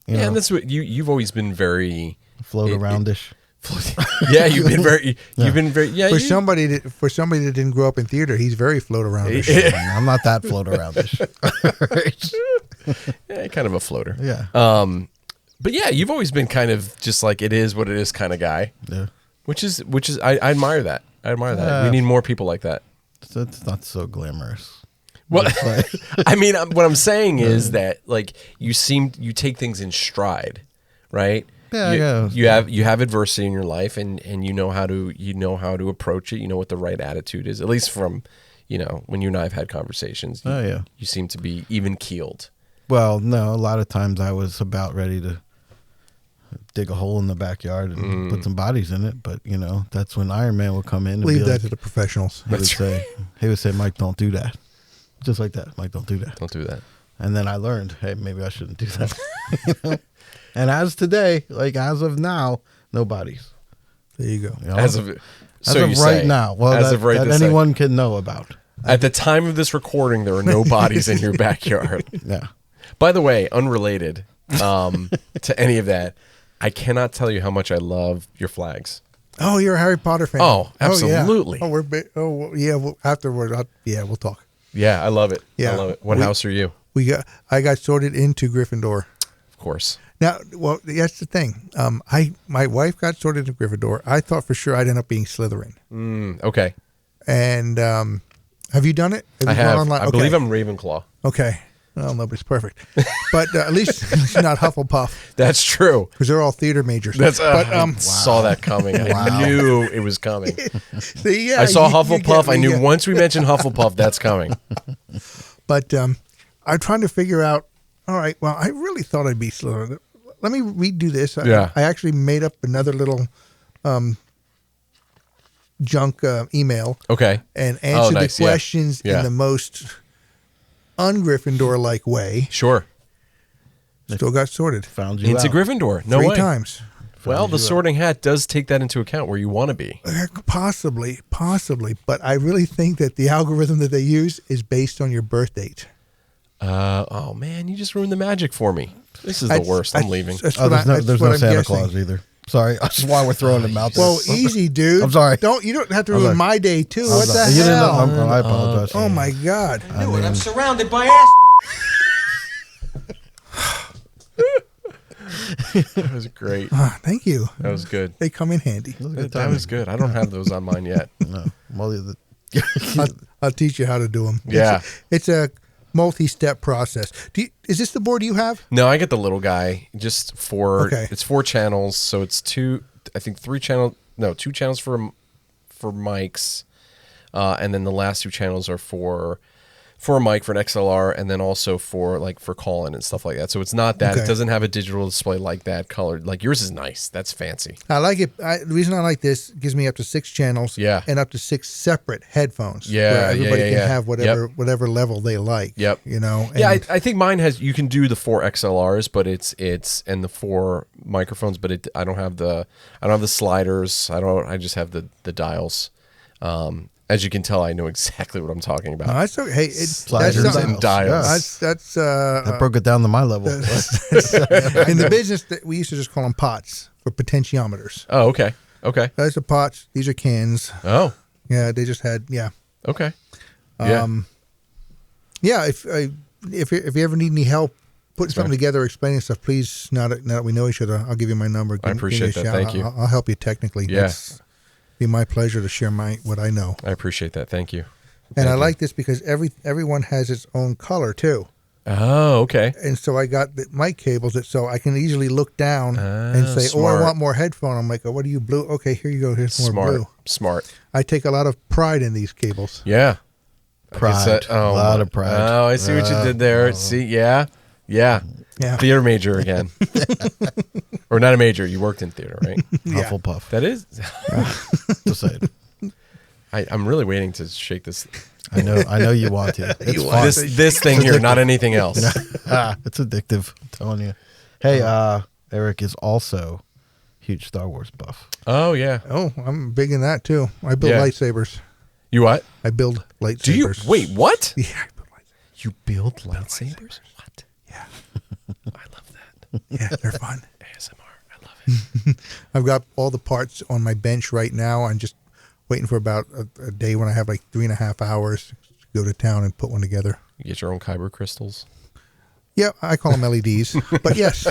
You Yeah, know, and that's what you've always been very float it- aroundish. Yeah, you've been very yeah, For somebody that didn't grow up in theater, he's very float around. I'm not that float aroundish. yeah, kind of a floater. Yeah. But yeah, you've always been kind of just like it is what it is kind of guy, Yeah. which is I admire that. I admire that. We need more people like that. So it's not so glamorous. Well, I mean, what I'm saying is that like you take things in stride, right? Yeah, you have adversity in your life, and you know how to approach it. You know what the right attitude is, at least from when you and I have had conversations, you seem to be even keeled. Well, no, a lot of times I was about ready to dig a hole in the backyard and put some bodies in it. But, that's when Iron Man would come in. And Leave that to the professionals. He would say, Mike, don't do that. Just like that. Mike, don't do that. Don't do that. And then I learned, hey, maybe I shouldn't do that. And as today, as of now, no bodies. There you go. As of right now. Well, that anyone can know about. At the time of this recording, there are no bodies in your backyard. Yeah. By the way, unrelated to any of that, I cannot tell you how much I love your flags. Oh, you're a Harry Potter fan. Oh, absolutely. Oh, yeah. Afterward, we'll talk. Yeah, I love it. Yeah. I love it. What house are you? I got sorted into Gryffindor. Of course. Now, well, that's the thing. My wife got sorted into Gryffindor. I thought for sure I'd end up being Slytherin. Okay. And have you done it? I have. I believe I'm Ravenclaw. Okay. Well, nobody's perfect, but at least not Hufflepuff. That's true, because they're all theater majors. I saw that coming. I knew it was coming. See, yeah, I saw Hufflepuff. I knew once we mentioned Hufflepuff, that's coming. But I'm trying to figure out. All right. Well, I really thought I'd be Slytherin. Let me redo this. Yeah. I actually made up another little junk email. Okay. And answered the questions in the most un-Gryffindor-like way. Sure. Still got sorted. Found you into out. Gryffindor. No 3 way. times. Well, the sorting hat does take that into account where you want to be. Possibly. But I really think that the algorithm that they use is based on your birth date. Oh, man, you just ruined the magic for me. This is the worst. I'm leaving. There's no Santa Claus either. Sorry, that's why we're throwing them out there. Well, easy, dude. I'm sorry. You don't have to ruin my day too. What the hell? I apologize. Oh my God! I'm surrounded by ass. That was great. Thank you. That was good. They come in handy. That was good. I don't have those on mine yet. No. Well, I'll teach you how to do them. Yeah. It's a multi-step process. Is this the board you have? No, I get the little guy. Just for it's 4 channels, so it's 2 channels for mics, and then the last 2 channels are for a mic, for an XLR, and then also for calling and stuff like that. So it's not that it doesn't have a digital display like that colored. Like yours is nice. That's fancy. I like it. The reason I like this, it gives me up to 6 channels. Yeah. And up to 6 separate headphones. Yeah. Where everybody can have Yep. whatever level they like. Yep. I think mine has. You can do the 4 XLRs, but it's and the 4 microphones, but I don't have the sliders. I just have the dials. As you can tell, I know exactly what I'm talking about. No, that's okay. Hey, sliders and dials. That broke it down to my level. In the business, we used to just call them pots for potentiometers. Oh, okay. Those are pots. These are cans. Oh, yeah. They just had okay. Yeah. If you ever need any help putting something together, explaining stuff, please. Now that we know each other, I'll give you my number. I appreciate that. Thank you. I'll help you technically. Yeah. Be my pleasure to share what I know. I appreciate that. Thank you. And I like this because everyone has its own color too. Oh, okay. And so I got the mic cables so I can easily look down and say, smart. I want more headphone. I'm like, what are you, blue? Okay, here you go. Here's more blue. Smart. I take a lot of pride in these cables. Yeah. Pride. A lot of pride. Oh, I see what you did there. See, yeah. Theater major again. Or not a major. You worked in theater, right? Hufflepuff. That is. Just say it. I'm really waiting to shake this. I know you want to. It's fun. This thing here, not anything else. It's addictive. I'm telling you. Hey, Eric is also huge Star Wars buff. Oh yeah. Oh, I'm big in that too. I build lightsabers. You what? I build lightsabers. Do you? Wait, what? Yeah, I build lightsabers. You build lightsabers? What? Yeah. I love that. Yeah, they're fun. ASMR. I love it. I've got all the parts on my bench right now. I'm just waiting for about a day when I have 3.5 hours to go to town and put one together. You get your own kyber crystals? Yeah, I call them LEDs, but yes.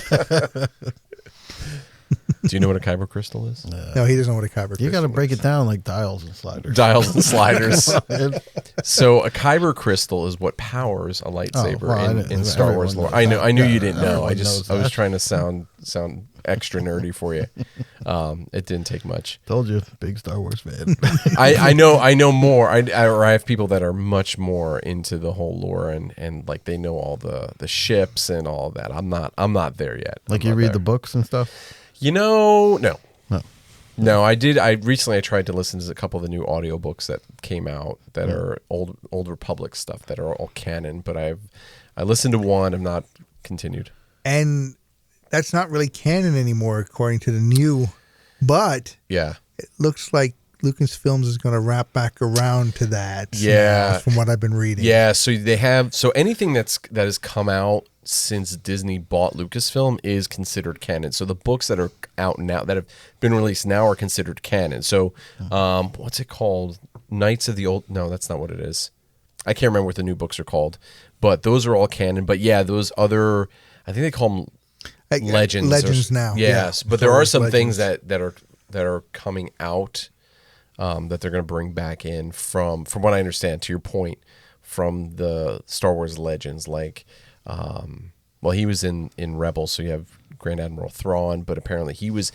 Do you know what a kyber crystal is? No, he doesn't know what a kyber crystal You got to break is. it down like dials and sliders. Dials and sliders. So a kyber crystal is what powers a lightsaber well, I in didn't- Star Wars everyone lore. knows I knew that. you didn't know. Everyone knows I was that. trying to sound extra nerdy for you. It didn't take much. Told you, big Star Wars fan. I know more. I have people that are much more into the whole lore and like they know all the ships and all that. I'm not there yet. Like I'm you not read there. the books and stuff. No. No. No, I did. I recently tried to listen to a couple of the new audiobooks that came out that are old Republic stuff that are all canon. But I listened to one. I've not continued. And that's not really canon anymore, according to the new. But Yeah. it looks like Lucasfilms is going to wrap back around to that. Yeah. now, from what I've been reading. Yeah. So they have. So anything that has come out since Disney bought Lucasfilm is considered canon. So the books that are out now that have been released now are considered canon. So what's it called? Knights of the Old. No, that's not what it is. I can't remember what the new books are called. But those are all canon. But yeah, those other. I think they call them legends. Legends now. Yes, Yeah. but there are some Legends. things that are coming out that they're going to bring back in from what I understand. To your point, from the Star Wars Legends, like, well, he was in Rebels, so you have Grand Admiral Thrawn, but apparently he was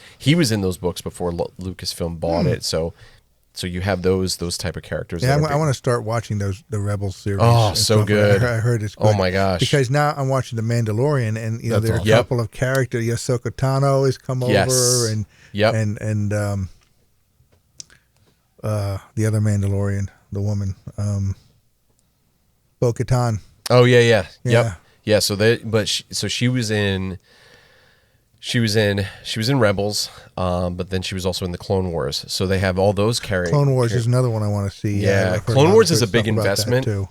in those books before Lucasfilm bought it. So you have those type of characters. Yeah, that are I want to start watching the Rebels series. Oh, and so stuff. good. I heard it's good. Oh my gosh. Because now I'm watching The Mandalorian, and That's there are a awesome. couple of characters. Ahsoka Tano has come Yes. over, and Yep. and the other Mandalorian, the woman, Bo-Katan. Oh yeah. Yeah. Yep. Yeah. So she was in Rebels, but then she was also in the Clone Wars. So they have all those characters. Clone Wars is another one I want to see. Yeah, I've heard Clone lot Wars of is a good big stuff about that, investment. too.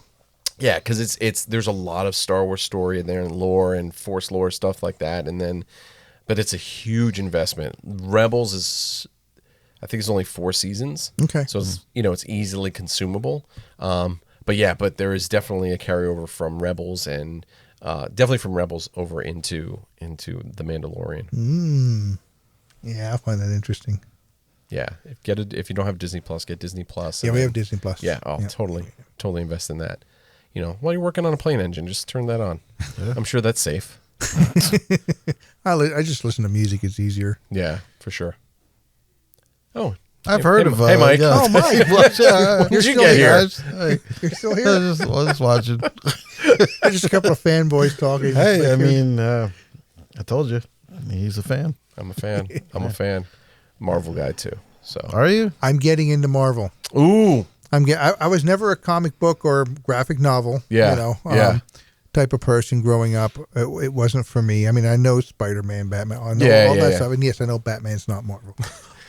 Yeah, because it's there's a lot of Star Wars story in there and lore and Force lore stuff like that, but it's a huge investment. Rebels is, I think it's only 4 seasons. Okay. So it's easily consumable. But there is definitely a carryover from Rebels and definitely from Rebels over into the Mandalorian. Yeah, I find that interesting. Yeah, if you don't have Disney Plus, get Disney Plus. Yeah, and we then- have Disney Plus. Yeah, totally invest in that. While you're working on a plane engine, just turn that on. I'm sure that's safe. I just listen to music. It's easier. Yeah, for sure. Oh, I've heard of. Hey, Myke. Yeah. Oh, Mike. Where'd you get here? Hey, You're still I here? was watching. There's just a couple of fanboys talking. Hey, I mean, I told you, he's a fan. I'm a fan. I'm a fan. Marvel guy too. So. Are you? I'm getting into Marvel. Ooh. I was never a comic book or graphic novel, Yeah, yeah. type of person growing up. It wasn't for me. I mean, I know Spider-Man, Batman, I know Yeah, all yeah, that yeah. stuff, and yes, I know Batman's not Marvel,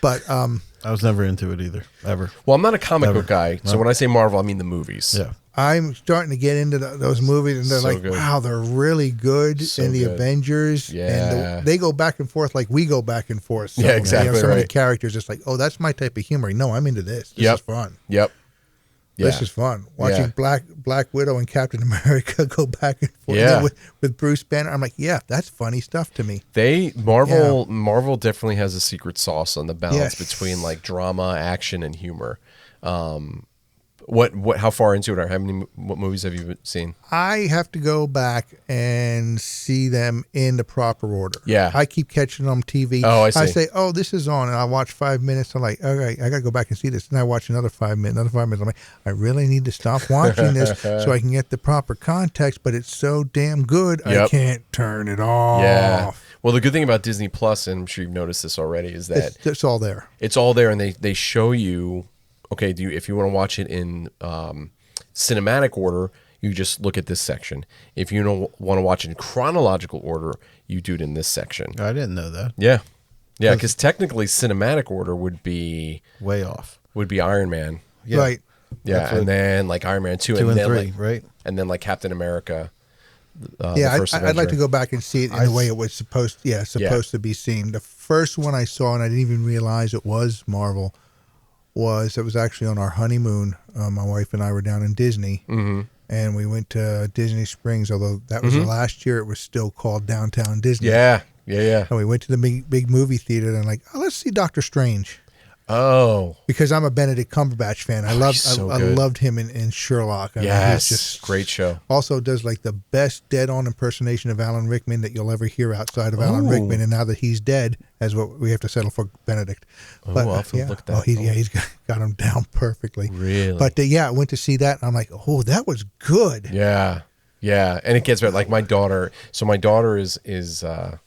but I was never into it either, ever. Well, I'm not a comic Never. book guy, so when I say Marvel, I mean the movies. Yeah. I'm starting to get into those movies, and they're So like, good. wow, they're really good. So And the good. Avengers, Yeah. and they go back and forth like we go back and forth. So, Yeah, exactly so many right. characters, it's like, oh, that's my type of humor. No, I'm into this. This Yep. is fun. Yep. Yeah. This is fun. Watching Yeah. Black Widow and Captain America go back and forth. Yeah. And then with Bruce Banner, I'm like, yeah, that's funny stuff to me. Marvel definitely has a secret sauce on the balance Yes. between like drama, action, and humor. How far into it are? What movies have you seen? I have to go back and see them in the proper order. Yeah. I keep catching them on TV. Oh, I see. I say, oh, this is on, and I watch 5 minutes. I'm like, okay, I got to go back and see this. And I watch another 5 minutes, I'm like, I really need to stop watching this so I can get the proper context, but it's so damn good, I Yep. can't turn it off. Yeah. Well, the good thing about Disney Plus, and I'm sure you've noticed this already, is that It's all there. it's all there, and they show you. Okay, if you want to watch it in cinematic order, you just look at this section. If you don't want to watch it in chronological order, you do it in this section. I didn't know that. Yeah, because technically cinematic order would be Way off. Iron Man. Yeah. Right. Yeah, That's what- and then like Iron Man 2, 2 and then 3, like, right? and then like Captain America. Yeah, the first I'd like Avenger. to go back and see it in the way it was supposed to be seen. The first one I saw, and I didn't even realize it was Marvel, it was actually on our honeymoon. My wife and I were down in Disney, and we went to Disney Springs, although that was the last year it was still called Downtown Disney. Yeah, Yeah. And we went to the big movie theater, and I'm like, oh, let's see Doctor Strange. Oh. Because I'm a Benedict Cumberbatch fan. I loved him in Sherlock. I mean, Yes. he's just Great show. Also does like the best dead-on impersonation of Alan Rickman that you'll ever hear outside of Alan Ooh. Rickman. And now that he's dead, that's what we have to settle for Benedict. Oh, But I'll have to look that up. he's got him down perfectly. Really? But I went to see that, and I'm like, oh, that was good. Yeah. Yeah. And it gets better. Like my daughter. So my daughter is a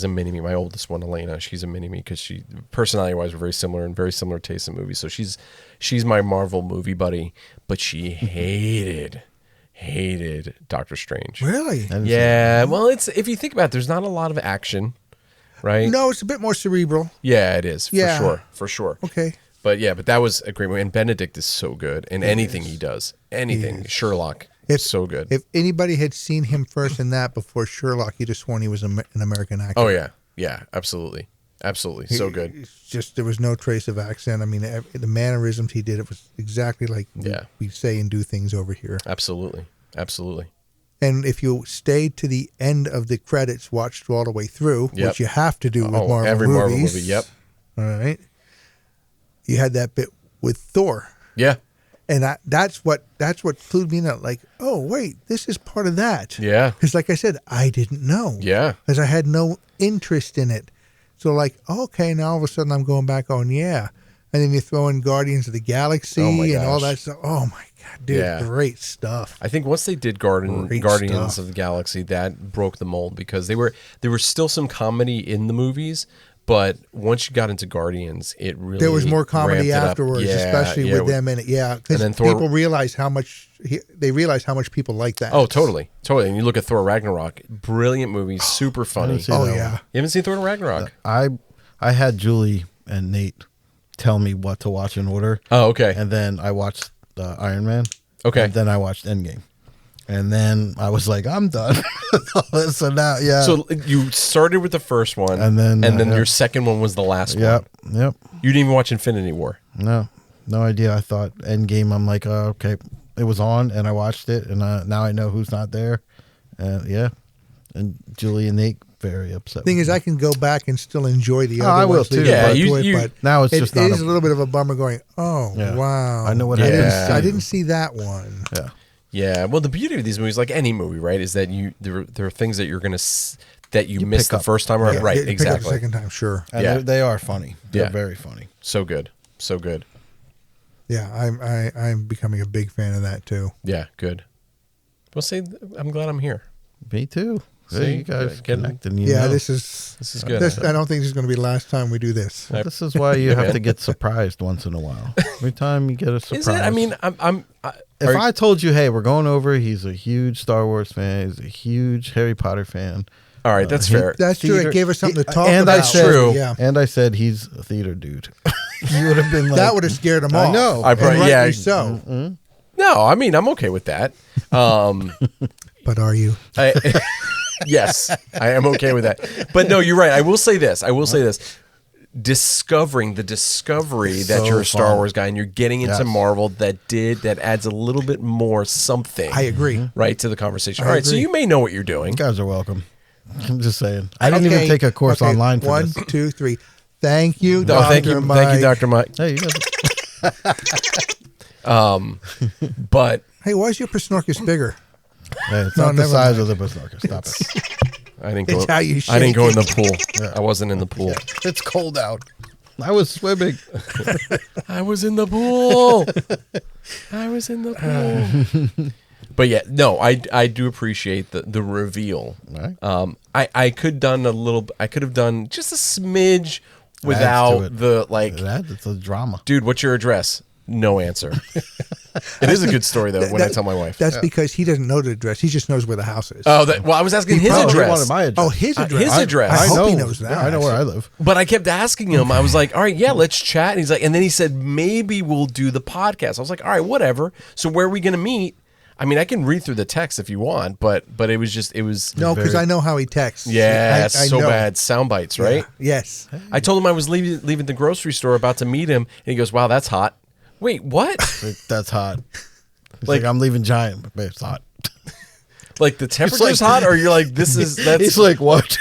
mini-me. My oldest one, Elena, she's a mini-me because she, personality-wise, we're very similar and very similar tastes in movies. So she's my Marvel movie buddy, but she hated Doctor Strange. Really? Yeah. Well, it's, if you think about it, there's not a lot of action, right? No, it's a bit more cerebral. Yeah, it is. Yeah. For sure. Okay. But that was a great movie. And Benedict is so good in anything he does. Anything. Sherlock. It's so good. If anybody had seen him first in that before Sherlock, you'd have sworn he was an American actor. Oh, yeah. Yeah, absolutely. Absolutely. So good. It's just there was no trace of accent. I mean, the mannerisms he did, it was exactly like we say and do things over here. Absolutely. Absolutely. And if you stayed to the end of the credits, watched all the way through, which you have to do with Marvel every movies. Marvel movie, yep. All right. You had that bit with Thor. Yeah. And that's what clued me in. Like, oh wait, this is part of that. Yeah. Because like I said, I didn't know. Yeah. Because I had no interest in it. So like, okay, now all of a sudden I'm going back on, yeah. And then you throw in Guardians of the Galaxy and all that stuff. Oh my God, dude, great stuff. I think once they did Guardians of the Galaxy, that broke the mold because there were still some comedy in the movies. But once you got into Guardians, it really there was more comedy afterwards, especially with them in it. Yeah, because people realize how much people like that. Oh, totally. And you look at Thor Ragnarok, brilliant movie, super funny. Oh yeah, you haven't seen Thor Ragnarok? I had Julie and Nate tell me what to watch in order. Oh, okay. And then I watched Iron Man. Okay. And then I watched Endgame. And then I was like, I'm done. So now, So you started with the first one, and then your second one was the last one. Yep. You didn't even watch Infinity War. No idea. I thought Endgame. I'm like, oh, okay, it was on, and I watched it, and now I know who's not there. And Julie and Nate very upset. Thing is, I can go back and still enjoy the other I will ones too. Yeah, but now it's just it is a little bit of a bummer. Going, wow, I know what I didn't see that one. Yeah. Yeah, well, the beauty of these movies, like any movie, right, is that there are things that you're gonna that you missed the first time around, right? Pick up Exactly. the second time, sure. And they are funny. They're Yeah. very funny. So good. Yeah, I'm becoming a big fan of that too. Yeah, good. Well, see, I'm glad I'm here. Me too. See, You guys getting- connecting. This is good. I don't think this is going to be the last time we do this. This is why you have to get surprised once in a while. Every time you get a surprise. Is it? I mean, if I told you, hey, we're going over, he's a huge Star Wars fan, he's a huge Harry Potter fan. All right, that's fair. That's true. It gave us something to talk and about. I said, True. Yeah. And I said he's a theater dude. You would have been like, That would have scared them off. I know. I probably- And rightly yeah. so. Mm-hmm. No, I mean, I'm okay with that. But are you? Yes, I am okay with that. But no, you're right. I will say this. Discovering the discovery that So you're a Star fun. Wars guy and you're getting into Yes. Marvel that adds a little bit more something. I agree. Right to the conversation. I All right, so agree. you may know what you're doing. you guys are welcome. I'm just saying. I didn't even take a course online for 1, this. 2, 3. Thank you, No, Dr. thank you, Mike. Dr. Mike. Hey, you guys. But Hey, why is your PSNORKIS bigger? Hey, it's No, not the never size mind. of the PSNORKIS. Stop it. I didn't It's go. how you I didn't go in the shake pool. I wasn't in the pool. It's cold out. I was swimming. I was in the pool. I was in the pool. But yeah, no, I do appreciate the reveal. Right. I could have done just a smidge without it. the like. It's a drama. Dude, what's your address? No answer. It is a good story though when I tell my wife. That's because he doesn't know the address. He just knows where the house is. Oh, well, I was asking his Oh, he address. wanted my address. Oh, his address. his address. I I hope he know. knows that. Yeah, I know where I live. But I kept asking him. I was like, "All right, yeah, let's chat." And he's like, and then he said, "Maybe we'll do the podcast." I was like, "All right, whatever." So where are we going to meet? I mean, I can read through the text if you want, but it was No, because I know how he texts. yeah, I so know. bad sound bites, right? Yes. I told him I was leaving the grocery store about to meet him, and he goes, "Wow, that's hot." Wait, what? Like, that's hot. He's Like- like, I'm leaving Giant, but it's hot. Like the temperature's hot, or you're like, this is that's He's like, what?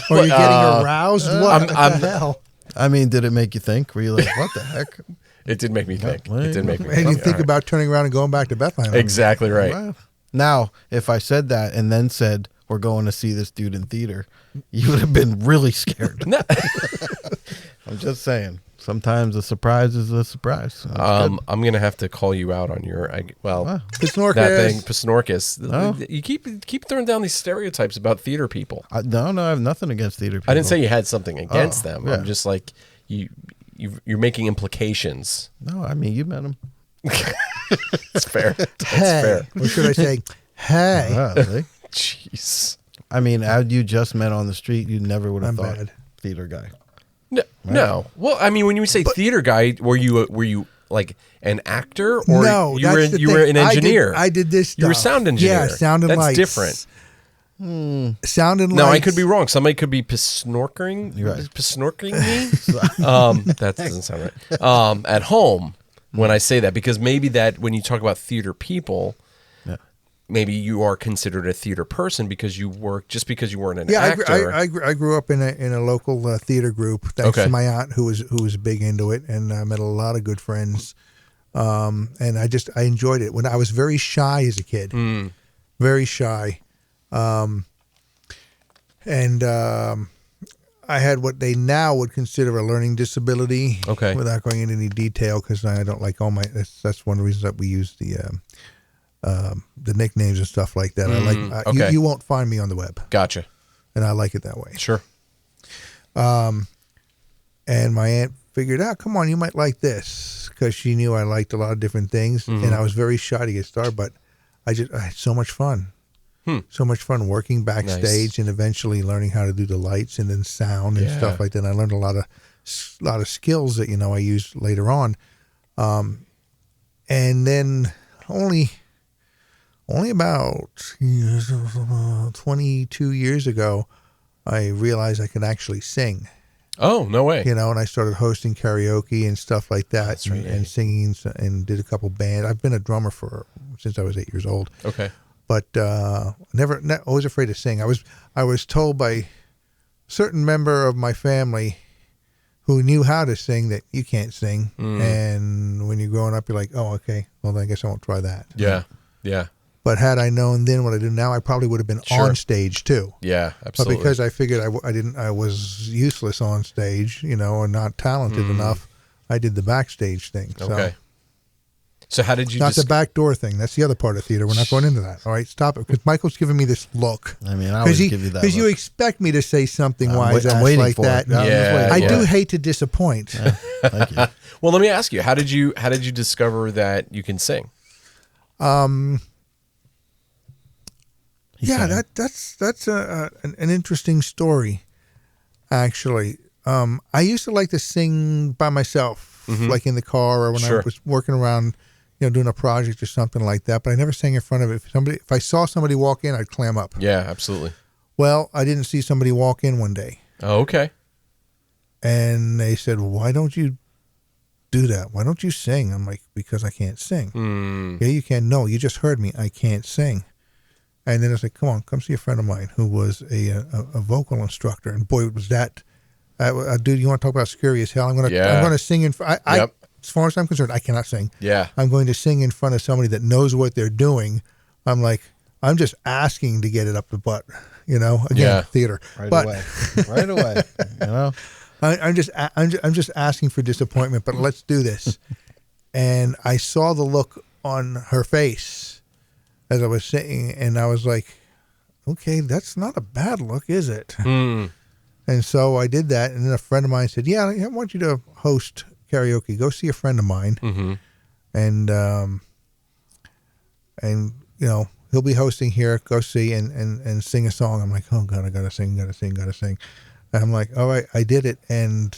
Or you're getting aroused? What the hell? I mean, did it make you think? Were you like, what the heck? It did make me think. Well, It did make me And you think. think All right. about turning around and going back to Bethlehem. Exactly right. Well, now, if I said that and then said, we're going to see this dude in theater, you would have been really scared. No. I'm just saying. Sometimes a surprise is a surprise. So that's good. I'm gonna have to call you out on your PSNORKIS. that thing, PSNORKIS. Oh. You keep throwing down these stereotypes about theater people. No, I have nothing against theater people. I didn't say you had something against Oh, them. yeah. I'm just like you're making implications. No, I mean, you met him. It's fair. That's Hey. fair. Or should I say, hey? See? Jeez. I mean, had you just met on the street, you never would have I'm thought bad. theater guy. No. Well, I mean, when you say theater guy, were you like an actor, or No, you were that's the you were thing. an engineer? I did this stuff. You were sound engineer. Yeah, sound and That's lights. different. Sound and No, lights. I could be wrong. Somebody could be snorkeling. You're right. Snorkeling me. That doesn't sound right. At home, when I say that, because maybe that when you talk about theater people, maybe you are considered a theater person because you work just because you weren't an actor. I grew up in a local theater group thanks Okay. to my aunt who was big into it, and I met a lot of good friends. And I enjoyed it. When I was very shy as a kid, very shy, and I had what they now would consider a learning disability. Okay. Without going into any detail, because I don't like all my. That's one of the reasons that we use the nicknames and stuff like that. I like. okay. You won't find me on the web, Gotcha. and I like it that way. Sure. And my aunt figured out, come on, you might like this, because she knew I liked a lot of different things, and I was very shy to get started, but I had so much fun. So much fun working backstage Nice. and eventually learning how to do the lights and then sound and Yeah. stuff like that. And I learned a lot of skills that I used later on. And then only about 22 years ago, I realized I could actually sing. Oh, no way. And I started hosting karaoke and stuff like that, That's right, and singing, and did a couple bands. I've been a drummer since I was 8 years old, Okay. but never always afraid to sing. I was told by a certain member of my family who knew how to sing that you can't sing, and when you're growing up, you're like, oh, okay, well, then I guess I won't try that. Yeah. Yeah. But had I known then what I do now, I probably would have been Sure. on stage too. Yeah. But Absolutely. because I figured I was useless on stage, and not talented enough, I did the backstage thing. So. Okay. So how did you? Not the backdoor thing. That's the other part of theater. We're not going into that. All right, stop it. Because Michael's giving me this look. I mean, I always give you that. Because you look. expect me to say something I'm wise I'm waiting like for that. it. I'm just Yeah, waiting I for do it. hate to disappoint. Thank you. Well, let me ask you. How did you discover that you can sing? Yeah, sang. that's an interesting story, actually. I used to like to sing by myself, like in the car or when Sure. I was working around, doing a project or something like that. But I never sang in front of it. If I saw somebody walk in, I'd clam up. Yeah, absolutely. Well, I didn't see somebody walk in one day, Oh, okay. and they said, well, "Why don't you do that? Why don't you sing?" I'm like, "Because I can't sing." Yeah, you can. No, you just heard me. I can't sing. And then I said, come see a friend of mine who was a vocal instructor. And boy, was that, dude, you want to talk about scary as hell? I'm going to sing in front. Yep. As far as I'm concerned, I cannot sing. Yeah. I'm going to sing in front of somebody that knows what they're doing. I'm like, I'm just asking to get it up the butt, again, Yeah. theater. Right but away. Right away. I'm just asking for disappointment, but let's do this. And I saw the look on her face as I was singing, and I was like, okay, that's not a bad look, is it? And so I did that, and then a friend of mine said, yeah, I want you to host karaoke. Go see a friend of mine, and he'll be hosting here. Go see and sing a song. I'm like, oh God, I gotta sing. And I'm like, all right, I did it, and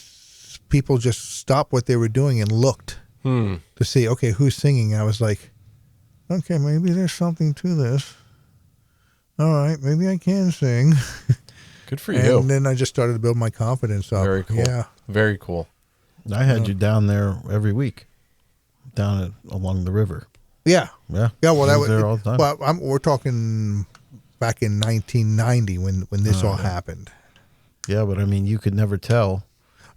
people just stopped what they were doing and looked to see, okay, who's singing. I was like, okay, maybe there's something to this. All right, maybe I can sing. Good for you. And then I just started to build my confidence up. Very cool. Yeah. Very cool. I had you down there every week, along the river. Yeah. Yeah. Yeah, well, I that was was there all the time. Well, we're talking back in 1990 when this all happened. Yeah, but I mean, you could never tell.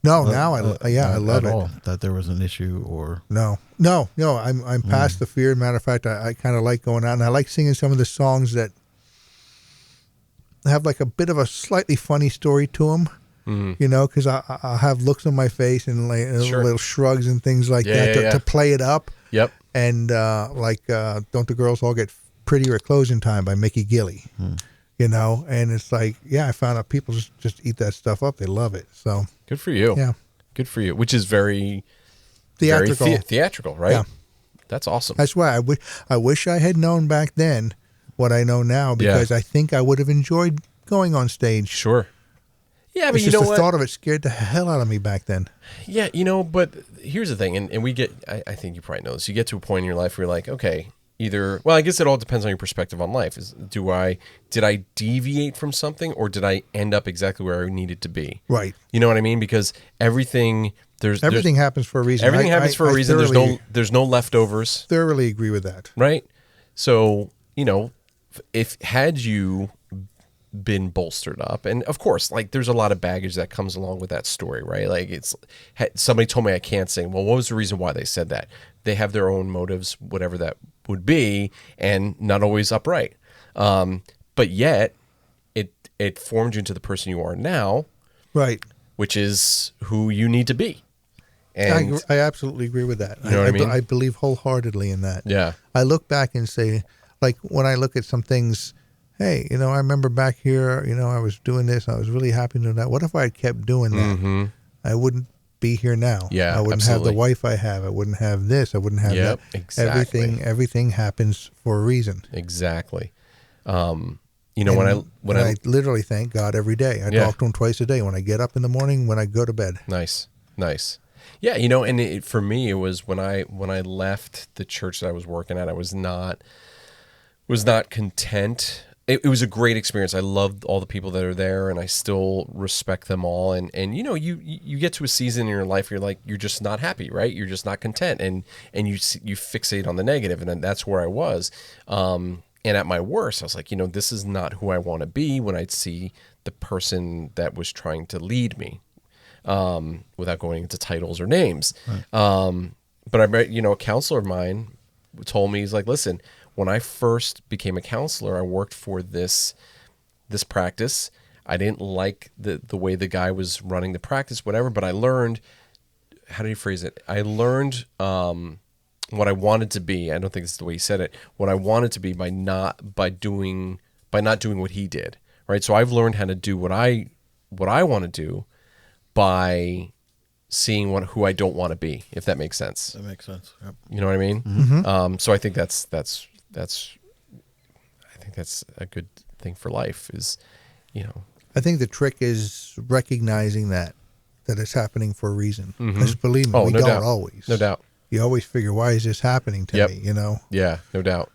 No, now I love it. All, that there was an issue or No. I'm past the fear. Matter of fact, I kind of like going out, and I like singing some of the songs that have like a bit of a slightly funny story to them. You know, because I have looks on my face and like little shrugs and things like that to play it up. Yep. And Don't the Girls All Get Prettier at Closing Time by Mickey Gilley. You know, and it's like, I found out people just eat that stuff up. They love it. So good for you. Yeah. Good for you. Which is very theatrical. Very theatrical, right? Yeah. That's awesome. That's why I wish I had known back then what I know now, because I think I would have enjoyed going on stage. Sure. Yeah, but it's you just know the what? thought of it scared the hell out of me back then. Yeah, you know, but here's the thing, and we get, I think you probably know this, you get to a point in your life where you're like, okay, I guess it all depends on your perspective on life. Did I deviate from something, or did I end up exactly where I needed to be? Right. You know what I mean? Because everything happens for a reason. Everything happens for a reason. There's no leftovers. Thoroughly agree with that. Right? So, you know, had you been bolstered up, and of course, like, there's a lot of baggage that comes along with that story, right? Like, somebody told me I can't sing. Well, what was the reason why they said that? They have their own motives, whatever that would be, and not always upright. But yet, it formed you into the person you are now, right? Which is who you need to be. And I absolutely agree with that. You know what I mean? I believe wholeheartedly in that. Yeah. I look back and say, like, when I look at some things, hey, you know, I remember back here, you know, I was doing this. I was really happy doing that. What if I had kept doing that? Mm-hmm. I wouldn't be here now. Yeah, I wouldn't have the wife I have. I wouldn't have this. I wouldn't have that. Exactly. Everything happens for a reason. Exactly. You know, when I literally thank God every day. I talk to him twice a day, when I get up in the morning, when I go to bed. Nice. Yeah, you know, and for me, it was when I left the church that I was working at, I was not content. It was a great experience. I loved all the people that are there, and I still respect them all. And you know, you get to a season in your life where you're just not happy, right? You're just not content, and you fixate on the negative, and then that's where I was. And at my worst, I was like, you know, this is not who I want to be when I'd see the person that was trying to lead me, without going into titles or names. Right. But I met, you know, a counselor of mine told me, he's like, listen, when I first became a counselor, I worked for this practice. I didn't like the way the guy was running the practice, whatever, but I learned, how did he phrase it? I learned what I wanted to be. I don't think this is the way he said it. What I wanted to be by not doing what he did. Right? So I've learned how to do what I want to do by seeing who I don't want to be, if that makes sense. That makes sense. Yep. You know what I mean? Mm-hmm. So I think that's a good thing for life is, you know. I think the trick is recognizing that it's happening for a reason. Because believe me, we don't always. No doubt. You always figure, why is this happening to me? You know? Yeah, no doubt.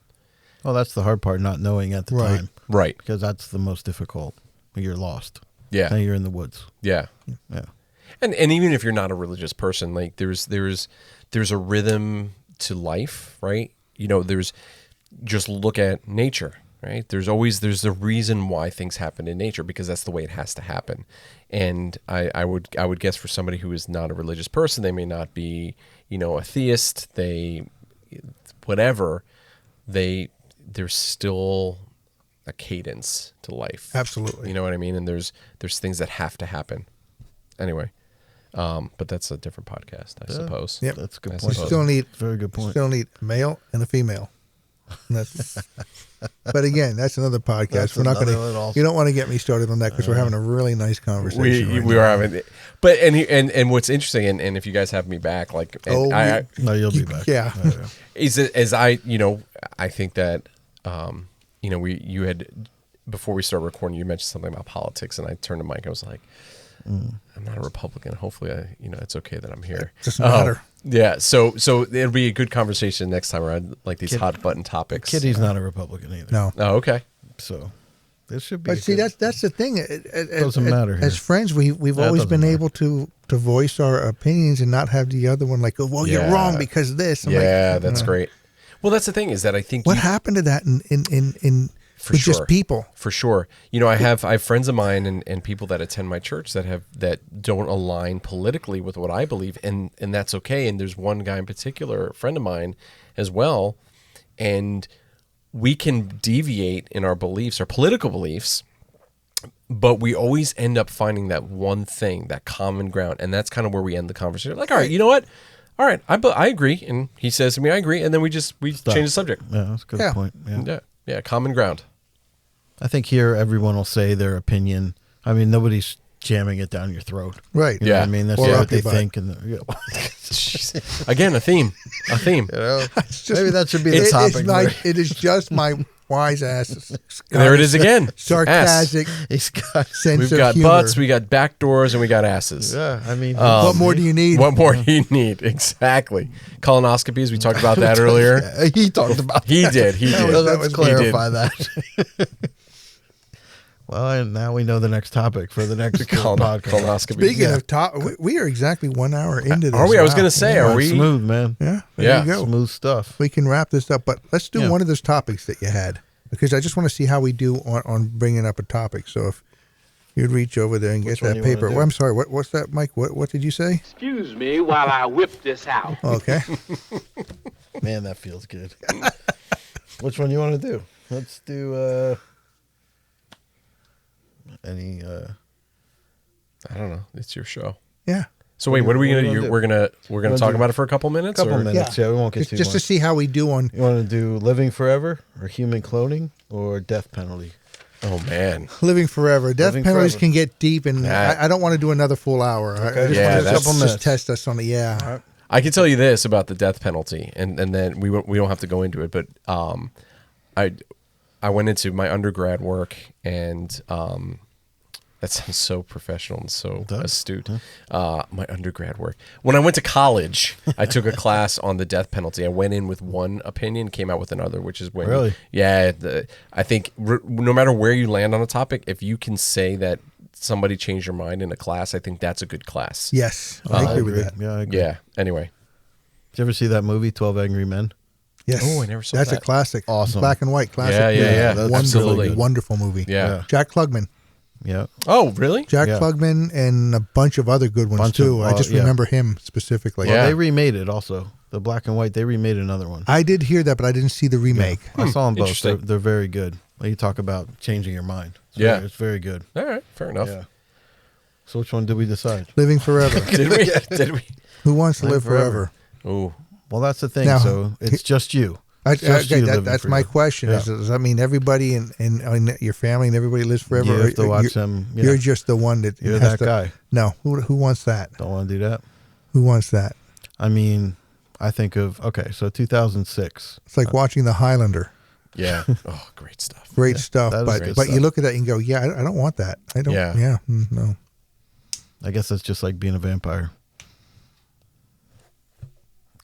Well, that's the hard part, not knowing at the time. Right. Because that's the most difficult. You're lost. Yeah. Now you're in the woods. Yeah. Yeah. And even if you're not a religious person, like there's a rhythm to life, right? You know, just look at nature, right? There's a reason why things happen in nature, because that's the way it has to happen. And I would guess for somebody who is not a religious person, they may not be, you know, a theist, there's still a cadence to life. Absolutely. You know what I mean? And there's things that have to happen. Anyway, but that's a different podcast, I suppose. Yep. That's a good I point. suppose. Very good point. Still need a male and a female. But again, that's another podcast. That's we're not going another to. also. You don't want to get me started on that, because we're having a really nice conversation. We are having, but and what's interesting, and if you guys have me back, like, No, you'll be back. Yeah. as I, you know, I think that, you know, you had, before we started recording, you mentioned something about politics, and I turned to Myke. I was like, I'm not a Republican. Hopefully, it's okay that I'm here. Doesn't matter. Yeah. So it'll be a good conversation next time around, like these hot button topics. Kitty's not a Republican either. No. Oh, okay. So this should be. But see, that's the thing. Doesn't matter here. As friends, we've always been able to voice our opinions and not have the other one like, oh, well, you're wrong because this. I'm that's great. Well, that's the thing, is that I think what happened to that in with just people. For sure. You know, I have friends of mine and people that attend my church that don't align politically with what I believe, and that's okay. And there's one guy in particular, a friend of mine as well, and we can deviate in our beliefs, our political beliefs, but we always end up finding that one thing, that common ground, and that's kind of where we end the conversation. Like, all right, you know what? All right, I agree, and he says to me, I agree, and then we change the subject. Yeah, that's a good point. Yeah, common ground. I think here everyone will say their opinion. I mean, nobody's jamming it down your throat. Right. You know what I mean, that's what they think. And Again, a theme. You know? Maybe that should be the topic. It is just my wise ass. There it is again. Sarcastic sense We've of got humor. butts, we got back doors, and we got asses. Yeah, I mean, what more do you need? What more do you need? Exactly. Colonoscopies, we talked about that earlier. Yeah, he talked about He that. did. Let's clarify that. Well, now we know the next topic for the next podcast. Colonoscopy. Speaking of we are exactly 1 hour into this. Are we? I was Wow. going to say, are we? Smooth, man. Yeah. Yeah. There you go. Smooth stuff. We can wrap this up, but let's do one of those topics that you had, because I just want to see how we do on bringing up a topic. So if you'd reach over there and Which get one that you wanna paper. do? Well, I'm sorry. What's that, Mike? What did you say? Excuse me while I whip this out. Okay. Man, that feels good. Which one you want to do? Let's do any I don't know. It's your show. Yeah. So wait, what are we What going do you to do? wanna We're going to talk about it for a couple minutes? couple or? minutes. Yeah, we won't get too just to much. see how we do on You want to do living forever or human cloning or death penalty? Oh, man. living forever. Death Living penalties forever. can get deep, and I don't want to do another full hour. I just Yeah, want to that's- just test us on it. Yeah. I can tell you this about the death penalty, and then we don't have to go into it, but I went into my undergrad work, and that sounds so professional and so astute. My undergrad work. When I went to college, I took a class on the death penalty. I went in with one opinion, came out with another, which is when Really? I think no matter where you land on a topic, if you can say that somebody changed your mind in a class, I think that's a good class. Yes. I agree with that. Yeah, I agree. Yeah. Anyway. Did you ever see that movie, 12 Angry Men? Yes. Oh, I never saw That's that. a classic. Awesome. Black and white classic. Yeah, movie. yeah. That's absolutely. Wonderful movie. Yeah. Jack Klugman. Yeah. Oh, really? Jack Yeah. Klugman and a bunch of other good ones Bunch too. of- I just yeah. remember him specifically. Yeah. They remade it also. The black and white, they remade another one. I did hear that, but I didn't see the remake. I saw them both. Interesting. They're very good. You talk about changing your mind. It's very good. All right. Fair enough. Yeah. So which one did we decide? Living forever. Did we? Did we? Who wants to Live live forever? Oh, Well, that's the thing. Now, so it's just you. It's just Okay, you living that's my forever. question. Yeah. Does that mean everybody in your family and everybody lives forever? You have to Or watch you're, them. Yeah. You're just the one that You're has that to- guy. No, who wants that? Don't want to do that. Who wants that? I mean, I think of, so 2006. It's like watching The Highlander. yeah. Oh, great stuff. Great stuff, that is but great but you stuff. look at that and go, yeah, I don't want that. I don't. Yeah. Yeah. No. I guess that's just like being a vampire.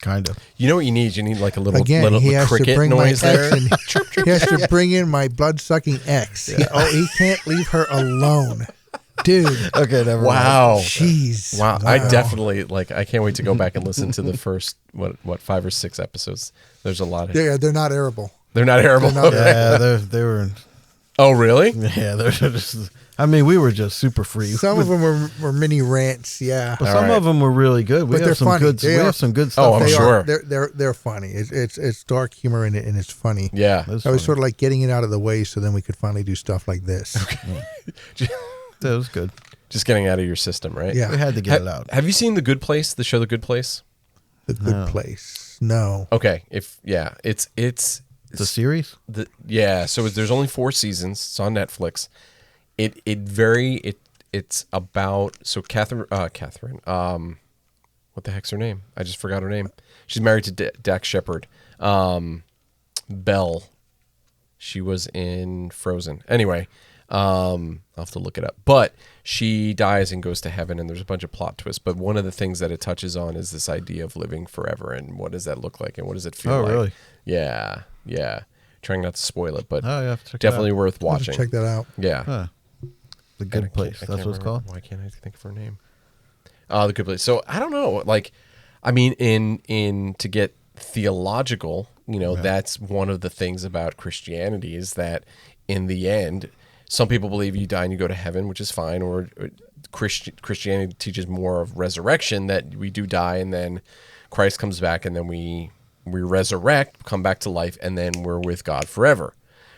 Kind of. You know what you need? You need like a little Again, he has to cricket bring my noise there. ex in. He has to bring in my blood-sucking ex. He can't leave her alone, dude. Okay, never mind. Wow. Jeez. Wow. I definitely I can't wait to go back and listen to the first what 5 or 6 episodes. There's a lot of They're not arable. They're not terrible. They're not- Yeah, they were. Oh, really? Yeah, they're just. I mean, we were just super free. Some of them were mini rants. Yeah. But All some right. of them were really good. We But they're have some funny. good. They We are- have some good Oh, stuff. I'm They sure. are. They're funny. It's dark humor in it, and it's funny. Yeah. That's I was funny. sort of like getting it out of the way, so then we could finally do stuff like this. That was good. Just getting out of your system, right? Yeah. We had to get it out. Have you seen The Good Place? The show The Good Place? The Good Place. No. Okay. It's The series. So there's only 4 seasons. It's on Netflix. It's about Catherine. What the heck's her name? I just forgot her name. She's married to Dax Shepard. Belle. She was in Frozen. Anyway, I'll have to look it up. But she dies and goes to heaven, and there's a bunch of plot twists. But one of the things that it touches on is this idea of living forever, and what does that look like, and what does it feel like? Oh, really? Yeah. Trying not to spoil it, but Oh, you have to check it definitely out. worth I'll have to watching. check that out. Yeah. Huh. The And Good I can't- Place. I That's can't what it's remember- called. Why can't I think of her name? The Good Place. So I don't know. Like, I mean, in to get theological, that's one of the things about Christianity is that in the end, some people believe you die and you go to heaven, which is fine, or Christianity teaches more of resurrection, that we do die and then Christ comes back and then we resurrect, come back to life, and then we're with God forever.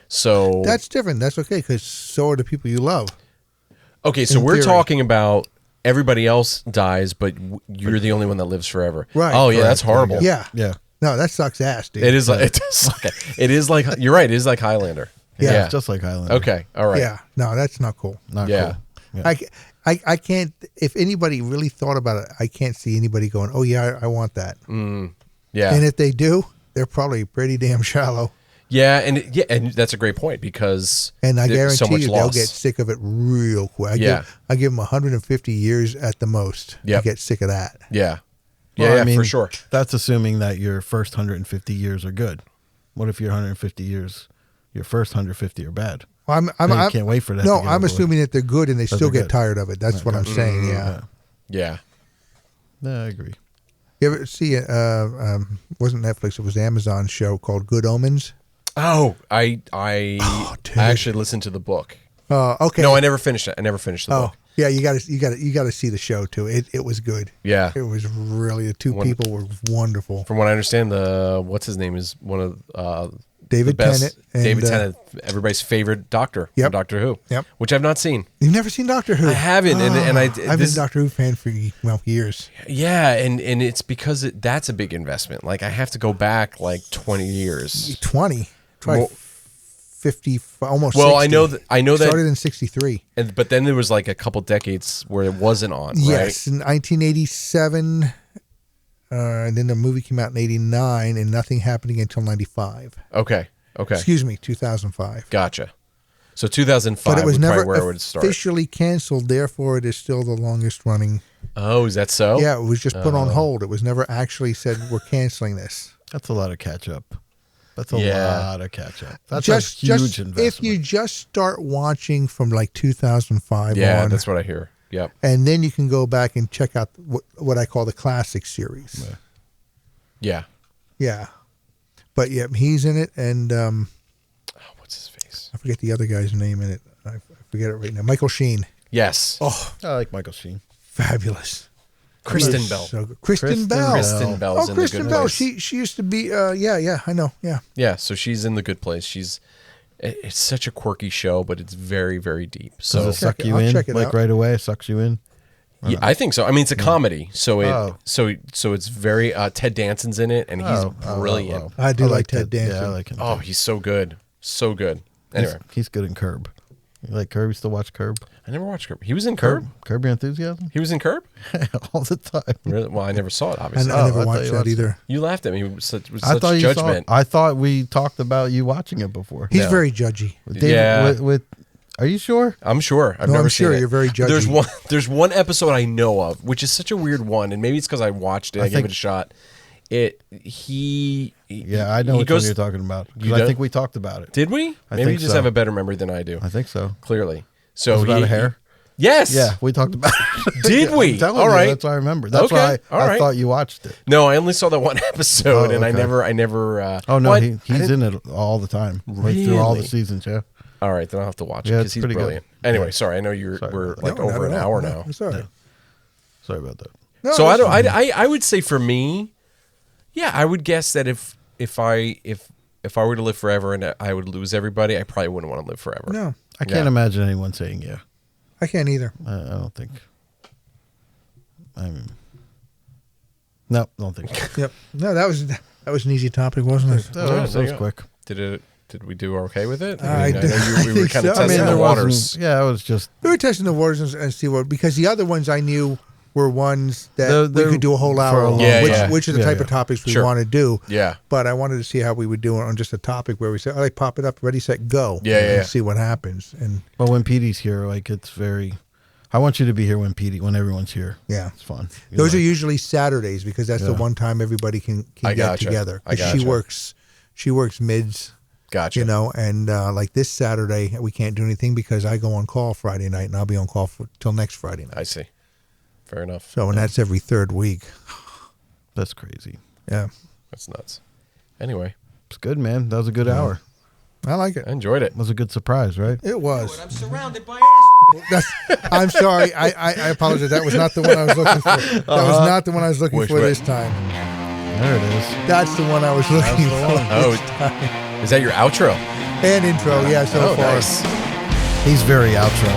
So That's different. That's okay, because so are the people you love. okay, so in we're theory. talking about everybody else dies, but you're the only one that lives forever. Right. Oh yeah, that's Correct. horrible. Yeah. Yeah. No, that sucks ass, dude. It is like it is like you're right. It is like Highlander. Yeah. It's just like Highlander. Okay. All right. Yeah. No, that's not cool. Not Yeah. cool. Yeah. I can't. If anybody really thought about it, I can't see anybody going, "Oh yeah, I want that." Yeah. And if they do, they're probably pretty damn shallow. Yeah, and that's a great point because And I there's guarantee so much you, loss. they'll get sick of it real quick. I give them 150 years at the most Yep. to get sick of that. Yeah. Well, Yeah, I mean, for sure. That's assuming that your first 150 years are good. What if your 150 years, your first 150 are bad? Well, Then you can't wait for that. No, to get I'm over assuming that they're good and they still they're get good. tired of it. That's what I'm saying. Yeah. Yeah. Yeah, I agree. You ever see? Wasn't Netflix? It was an Amazon show called Good Omens. Oh, I dude. actually listened to the book. Okay. No, I never finished it. I never finished the Oh, book. yeah. You got to see the show too. It was good. Yeah. It was really, the two people were wonderful. From what I understand, what's his name is one of David the best, Tennant and, David Tennant, everybody's favorite doctor Yep. from Doctor Who. Yep. Which I've not seen. You've never seen Doctor Who? I haven't, and I've been a Doctor Who fan for years. Yeah, and it's because that's a big investment. Like I have to go back like 20 years. 20, try Well- 50, almost. Well, 60. I know that, Started in '63. but then there was like a couple decades where it wasn't on. Right? Yes, in 1987, and then the movie came out in '89, and nothing happening until '95. Okay. Excuse me, 2005. Gotcha. So 2005 But it was would never probably where it would start. officially canceled. Therefore, it is still the longest running. Oh, is that so? Yeah, it was just put on hold. It was never actually said we're canceling this. That's a lot of catch up. That's a Yeah. lot of catch up. That's Just a huge investment. if you just start watching from like 2005 Yeah, on, that's what I hear. Yep. and then you can go back and check out what I call the classic series. Yeah. Yeah, but yeah, he's in it, and Oh, what's his face? I forget the other guy's name in it. I forget it right now. Michael Sheen. Yes. Oh, I like Michael Sheen. fabulous. Kristen He's Bell. So good. Kristen Kristen Bell. Kristen Bell's Oh, in Kristen the good Bell. place. She used to be. Yeah. I know. Yeah. Yeah, so she's in the good place. It's such a quirky show, but it's very, very deep. So Does it suck you I'll in check it like out. right away? Sucks you in? yeah, I think so. I mean, it's a comedy, so Oh. so it's very Ted Danson's in it, and he's brilliant. I do like Ted Danson. Yeah, I like him. Oh, he's so good, so good. Anyway, He's good in Curb. You like Curb? You still watch Curb? I never watched Curb. He was in Curb. Curb Your Enthusiasm? He was in Curb. All the time. Really? Well, I never saw it. I Obviously, never I thought watched you that watched either. you laughed at me with such I thought you judgment. I thought we talked about you watching it before. He's No. very judgy. Yeah. With are you sure? I'm sure. I've No, never I'm seen sure it. you're very judgy. There's one episode I know of, which is such a weird one, and maybe it's because I watched it. I gave think- it a shot. Yeah, I know he which goes, one you're talking about. 'Cause You I do? think we talked about it. Did we? I Maybe think you just so. have a better memory than I do. I think so. Clearly. So It was about a hair? Yes. Yeah, we talked about it. Did we? I'm telling All you, right. that's what I remember. That's Okay, why all I right. thought you watched it. No, I only saw that one episode, Oh, and I okay. never. Oh no, what? he's in it all the time. Right through all the Really? seasons, yeah. All right, then I'll have to watch it Yeah, because it's he's pretty good. brilliant. Anyway, Yeah. sorry, I know we're about like No, not over an at all. hour No, now. it's all right. Sorry about that. No, So I that's don't. fine. I would say for me, yeah, I would guess that if I were to live forever and I would lose everybody, I probably wouldn't want to live forever. No, I can't Yeah. imagine anyone saying yeah. I can't either. I don't think. I mean, no, don't think so. Yep. No, that was an easy topic, wasn't it? That Yeah, was, there that you was go. quick. Did we do okay with it? I know did- we I were think kind of so. I mean, testing the there waters. Yeah, it was just We were testing the waters and see what, because the other ones I knew were ones that They're we could do a whole for hour a on, long Yeah, which, yeah. which are the Yeah, type yeah. of topics we Sure. want to do. Yeah. But I wanted to see how we would do it on just a topic where we say, all right, pop it up, ready, set, go. Yeah, and yeah. see what happens. And But when Petey's here, like it's very. I want you to be here when everyone's here. yeah. It's fun. You Those like- are usually Saturdays because that's the Yeah. one time everybody can I get gotcha. together. I 'Cause gotcha. She works mids, Gotcha. you know, and like this Saturday we can't do anything because I go on call Friday night and I'll be on call till next Friday night. I see. Fair enough. So, and that's every third week. That's crazy. Yeah. That's nuts. Anyway, It's good, man. That was a good hour. I like it. I enjoyed it. It was a good surprise, right? It was. I'm surrounded by ass. I'm sorry. I apologize. That was not the one I was looking for. That was not the one I was looking Which for way? this time. There it is. That's the one I was looking for. Oh, this time. is that your outro? And intro, yeah, so far. Nice. He's very outro.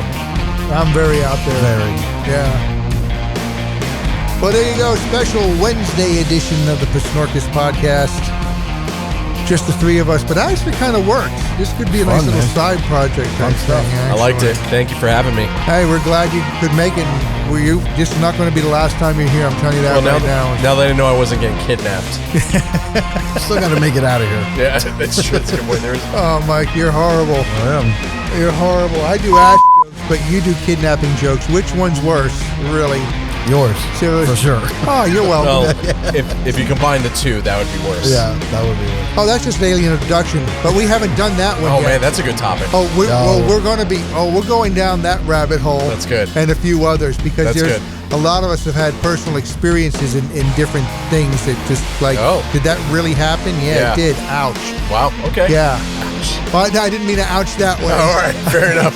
I'm very out there. Very. Yeah. Well, there you go. Special Wednesday edition of the PSNORKIS podcast. Just the three of us, but actually kind of worked. This could be a nice Fun, little man. side project. Fun stuff. I liked it. Thank you for having me. Hey, we're glad you could make it. This is not going to be the last time you're here. I'm telling you that Well, right now. now that I know I wasn't getting kidnapped. Still got to make it out of here. Yeah, that's true. That's a good point. Oh, Mike, you're horrible. I am. You're horrible. I do ass jokes, but you do kidnapping jokes. Which one's worse, really? Yours. Seriously. For sure. Oh, you're Well, welcome. if you combine the two, that would be worse. Yeah, that would be it. Oh, that's just alien abduction, but we haven't done that one Oh yet. man, that's a good topic. Oh, No. we're going down that rabbit hole. That's good. And a few others because That's there's good. a lot of us have had personal experiences in different things that just like, Oh. did that really happen? Yeah, Yeah. it did. Ouch. Wow. Okay. Yeah. Well, I didn't mean to ouch that way. All right. Fair enough.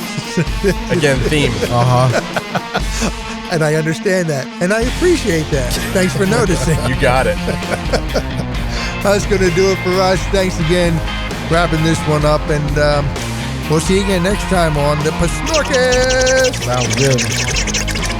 Again, theme. And I understand that. And I appreciate that. Thanks for noticing. You got it. That's going to do it for us. Thanks again. Wrapping this one up. And we'll see you again next time on the PSNORKIS. Sounds good.